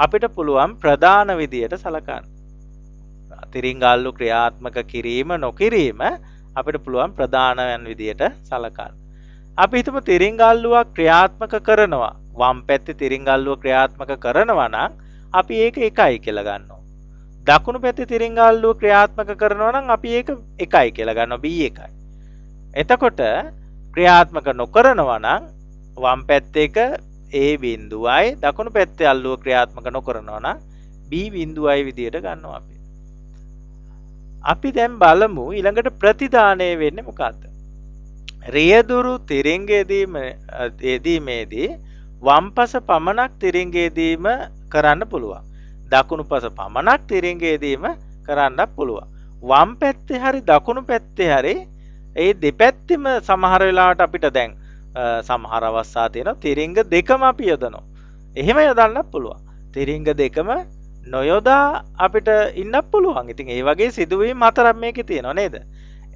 අපිට පුළුවන් ප්‍රධාන විදියට සලකන්න. තිරිංග අල්ලු ක්‍රියාත්මක කිරීම නොකිරීම අපිට පුළුවන් ප්‍රධාන විදියට සලකන්න. අපි හිතමු තිරිංග අල්ලුවක් ක්‍රියාත්මක කරනවා. වම් පැත්තේ තිරිංග අල්ලුව ක්‍රියාත්මක කරනවා නම් අපි ඒක 1යි කියලා ගන්නවා. දකුණු පැත්තේ තිරිංග අල්ලුව ක්‍රියාත්මක කරනවා නම් අපි ඒක 1යි කියලා ගන්නවා B1යි. එතකොට ක්‍රියාත්මක නොකරනවා නම් වම් පැත්තේ එක A බිඳුවයි දකුණු පැත්තේ අල්ලුව ක්‍රියාත්මක නොකරනවා නම් B බිඳුවයි විදියට ගන්නවා අපි. අපි දැන් බලමු ඊළඟට ප්‍රතිදානය වෙන්නේ මොකක්ද? රියදුරු තිරිංග යෙදීමේදී වම්පස පමණක් තිරිංග යෙදීම කරන්න පුළුවන්. දකුණු පස පමණක් තිරිංග යෙදීම කරන්නත් පුළුවන්. වම් පැත්තේ හරි දකුණු පැත්තේ හරි ඒ දෙපැත්තෙම සමහර වෙලාවට අපිට දැන් සමහර අවස්ථා තියෙනවා තිරිංග දෙකම අපි යොදනවා. එහෙම යොදන්නත් පුළුවන්. තිරිංග දෙකම නොයොදා අපිට ඉන්නත් පුළුවන්. ඉතින් ඒ වගේ සිදුවීම් හතරක් මේකේ තියෙනවා නේද?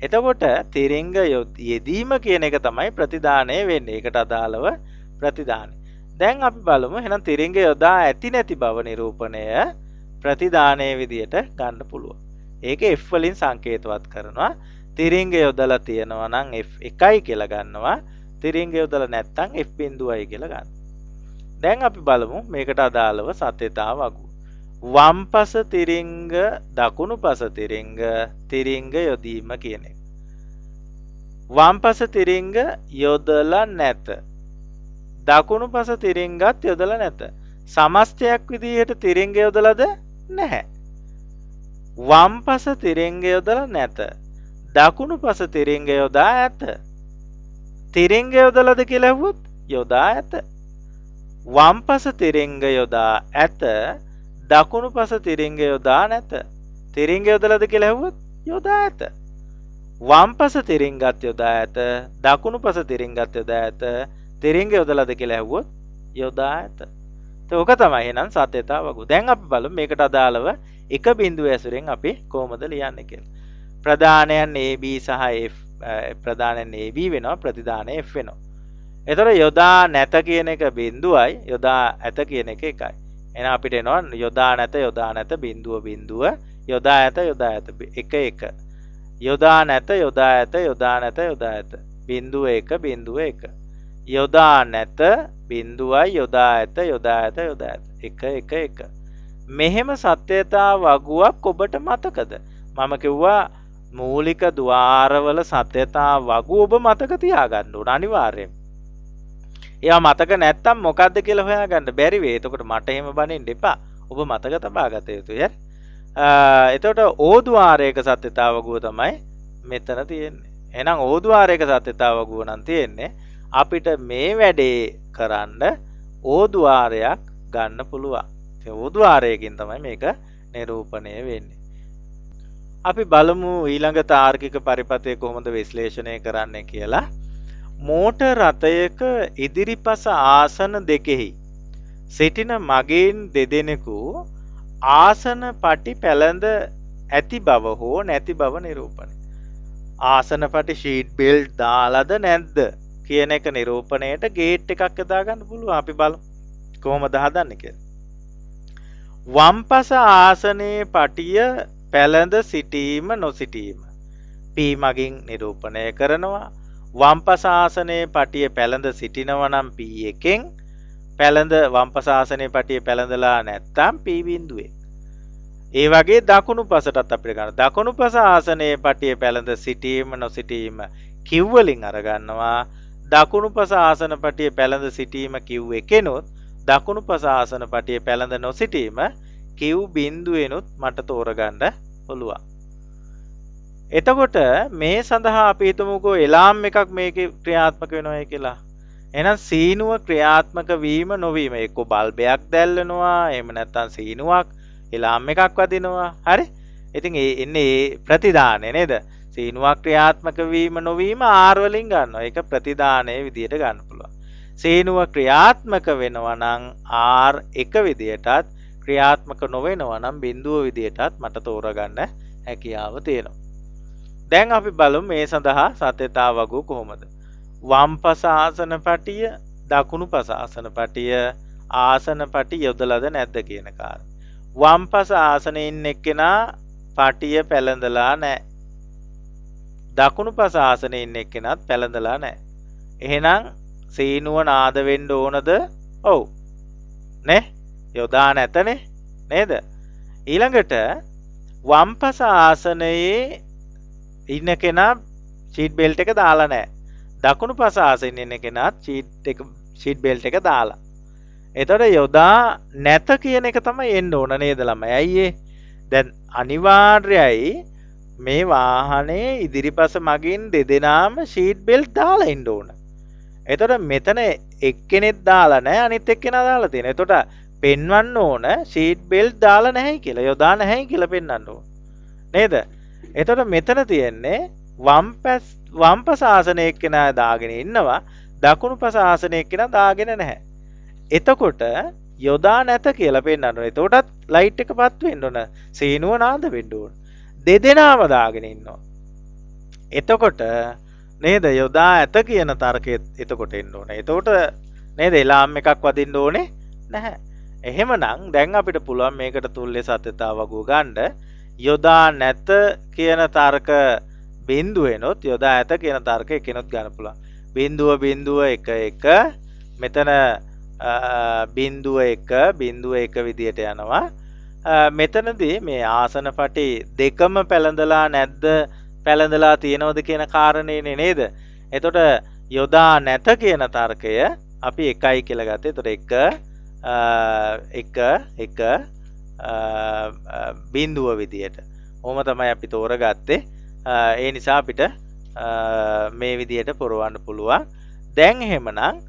එතකොට තිරිංග යෙදීම කියන එක තමයි ප්‍රතිදානය වෙන්නේ. ඒකට අදාළව ප්‍රතිදානය. දැන් අපි බලමු එහෙනම් තිරිංග යොදා ඇති නැති බව නිරූපණය ප්‍රතිදානයේ විදියට ගන්න පුළුවන්. ඒක F වලින් සංකේතවත් කරනවා. තිරිංග යොදලා තියෙනවා නම් F1යි කියලා ගන්නවා. තිරිංග යොදලා නැත්නම් F බිඳුවයි කියලා ගන්න. දැන් අපි බලමු මේකට අදාළව සත්‍යතාව වගු. වම්පස තිරිංග දකුණු පස තිරිංග යොදීම කියන එක. වම්පස තිරිංග යොදලා නැත. දකුණු පස තිරිංගත් යොදලා නැත. සමස්තයක් විදිහට තිරිංග යොදලාද නැහැ. වම්පස තිරිංග යොදලා නැත. දකුණු පස තිරිංග යොදා ඇත. තිරිංග යොදලාද කියලා ඇහුවොත් යොදා ඇත. වම්පස තිරිංග යොදා ඇත. දකුණු පස තිරිංග යොදා නැත. තිරිංග යොදලාද කියලා ඇහුවොත් යොදා ඇත. වම්පස තිරිංගත් යොදා ඇත. දකුණු පස තිරිංගත් යොදා ඇත. තිරිංග යොදලාද කියලා ඇහුවොත් යොදා ඇත. ඒක තමයි එහෙනම් සත්‍යතාව වගු. දැන් අපි බලමු මේකට අදාළව එක බිඳුව ඇසුරෙන් අපි කොහොමද ලියන්නේ කියලා. ප්‍රධානයන් AB සහ F ප්‍රධානයන් AB වෙනවා ප්‍රතිධානය F වෙනවා. එතකොට යොදා නැත කියන එක බිඳුවයි යොදා ඇත කියන එක එකයි. එහෙනම් අපිට එනවා යොදා නැත බිඳුව බිඳුව යොදා ඇත 1 1 යොදා නැත යොදා ඇත බිඳුව 1 බිඳුව 1 යොදා නැත බිඳුවයි යොදා ඇත 1 1 1 මෙහෙම සත්‍යතා වගුවක් ඔබට මතකද? මම කිව්වා මූලික ద్వාරවල සත්‍යතා වගු ඔබ මතක තියාගන්න ඕන අනිවාර්යයෙන්. ඒවා මතක නැත්තම් මොකද්ද කියලා හොයාගන්න බැරි වෙයි. එතකොට මට එහෙම බනින්න එපා. ඔබ මතක තබා ගත යුතුයි. එතකොට ඕද්වාරයක සත්‍යතාවගුව තමයි මෙතන තියෙන්නේ. එහෙනම් ඕද්වාරයක සත්‍යතාවගුව නම් තියෙන්නේ අපිට මේ වැඩේ කරන්න ඕද්වාරයක් ගන්න පුළුවන්. ඒ ඕද්වාරයකින් තමයි මේක නිරූපණය වෙන්නේ. අපි බලමු ඊළඟ තාර්කික පරිපථය කොහොමද විශ්ලේෂණය කරන්නේ කියලා. මෝටර් රථයක ඉදිරිපස ආසන දෙකෙහි සිටින මගීන් දෙදෙනෙකු ආසන පටි පැළඳ ඇති බව හෝ නැති බව නිරූපණය. ආසන පටි ෂීට් බෙල්ට් දාලාද නැද්ද කියන එක නිරූපණයට ගේට් එකක් යොදා ගන්න පුළුවන්. අපි බලමු කොහොමද හදන්නේ කියලා. වම්පස ආසනයේ පටිය පැළඳ සිටීම නොසිටීම P මගින් නිරූපණය කරනවා. වම්පස ආසනයේ පටිය පැළඳ සිටිනවා නම් P එකෙන් පැළඳ වම්පස ආසනයේ පටිය පැළඳලා නැත්නම් P බිඳුවේ. ඒ වගේ දකුණු පසටත් අපිට ගන්න. දකුණු පස ආසනයේ පටිය පැළඳ සිටීම නොසිටීම Q වලින් අරගන්නවා. දකුණු පස ආසන පටිය පැළඳ සිටීම Q එකෙනොත් දකුණු පස ආසන පටිය පැළඳ නොසිටීම Q බිඳුවෙනුත් මට තෝරගන්න පුළුවන්. එතකොට මේ සඳහා අපි හිතමුකෝ එලාම් එකක් මේකේ ක්‍රියාත්මක වෙනවා කියලා. එහෙනම් සීනුව ක්‍රියාත්මක වීම නොවීම එක්ක බල්බයක් දැල්වෙනවා එහෙම නැත්නම් සීනුවක් එලාම් එකක් වදිනවා. හරි? ඉතින් ඒ එන්නේ ප්‍රතිදානය නේද? සීනුවක් ක්‍රියාත්මක වීම නොවීම R වලින් ගන්නවා. ඒක ප්‍රතිදානයේ විදියට ගන්න පුළුවන්. සීනුව ක්‍රියාත්මක වෙනවා නම් R එක විදියටත් ක්‍රියාත්මක නොවෙනවා නම් බිඳුව විදියටත් මට තෝරගන්න හැකියාව තියෙනවා. දැන් අපි බලමු මේ සඳහා සත්‍යතාවගු කොහොමද? වම්පස ආසන පටිය දකුණු පස ආසන පටිය ආසන පටි යොදලාද නැද්ද කියන කාරණා. වම්පස ආසනයේ ඉන්න එක්කෙනා පටිය පැලඳලා නැහැ. දකුණු පස ආසනයේ ඉන්න එක්කෙනාත් පැලඳලා නැහැ. එහෙනම් සීනුව නාද වෙන්න ඕනද? ඔව්. නේ? යොදා නැතනේ නේද? ඊළඟට වම්පස ආසනයේ ඉන්න කෙනා ෂීට් බෙල්ට් එක දාලා නැහැ. දකුණු පස ආසනයේ ඉන්න කෙනාත් ෂීට් බෙල්ට් එක දාලා. එතකොට යොදා නැත කියන එක තමයි එන්න ඕන නේද ළමයි? ඇයි ඒ? දැන් අනිවාර්යයි මේ වාහනේ ඉදිරිපස මගින් දෙදෙනාම ෂීට් බෙල්ට් දාලා ඉන්න ඕන. එතකොට මෙතන එක්කෙනෙක් දාලා නැහැ අනිත් එක්කෙනා දාලා තියෙනවා. එතකොට පෙන්වන්න ඕන ෂීට් බෙල්ට් දාලා නැහැ කියලා යොදා නැහැ කියලා පෙන්වන්න ඕන. නේද? එතකොට මෙතන තියෙන්නේ වම්පස ආසනයේ එක්කෙනා දාගෙන ඉන්නවා දකුණු පස ආසනයේ එක්කෙනා දාගෙන නැහැ. එතකොට යොදා නැත කියලා පෙන්වන්න ඕන. එතකොටත් ලයිට් එක පත් වෙන්න ඕන. සීනුව නාද වෙන්න ඕන. දෙදෙනාම දාගෙන ඉන්නවා. එතකොට නේද යොදා ඇත කියන තර්කය එතකොට එන්න ඕනේ. එතකොට නේද එලාම් එකක් වදින්න ඕනේ නැහැ. එහෙමනම් දැන් අපිට පුළුවන් මේකට තුල්ලේ සත්‍යතාවගුව ගන්න. යොදා නැත කියන තර්ක බිඳුවෙනොත් යොදා ඇත කියන තර්ක එකනොත් ගන්න පුළුවන්. බිඳුව 1 1 මෙතන බිඳුව 1 විදියට යනවා. මෙතනදී මේ ආසන පටි දෙකම පැලඳලා නැද්ද පැලඳලා තියෙනවද කියන කාරණේනේ නේද? එතකොට යොදා නැත කියන තර්කය අපි 1යි කියලා ගත්තේ. එතකොට 1 බිඳුව විදියට. ඕම තමයි අපි තෝරගත්තේ. ඒ නිසා අපිට මේ විදියට පුරවන්න පුළුවන්. දැන් එහෙමනම්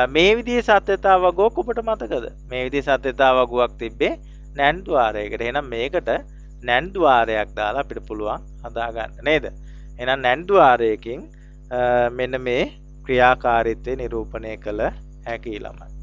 මේ විදිහේ සත්‍යතාවගුවක් ඔබට මතකද? මේ විදිහේ සත්‍යතාවගුවක් තිබ්බේ නැන් ద్వාරයකට. එහෙනම් මේකට නැන් ద్వාරයක් දාලා අපිට පුළුවන් හදාගන්න නේද? එහෙනම් නැන් ద్వාරයකින් මෙන්න මේ ක්‍රියාකාරීත්වය නිරූපණය කළ හැකි ළමයි.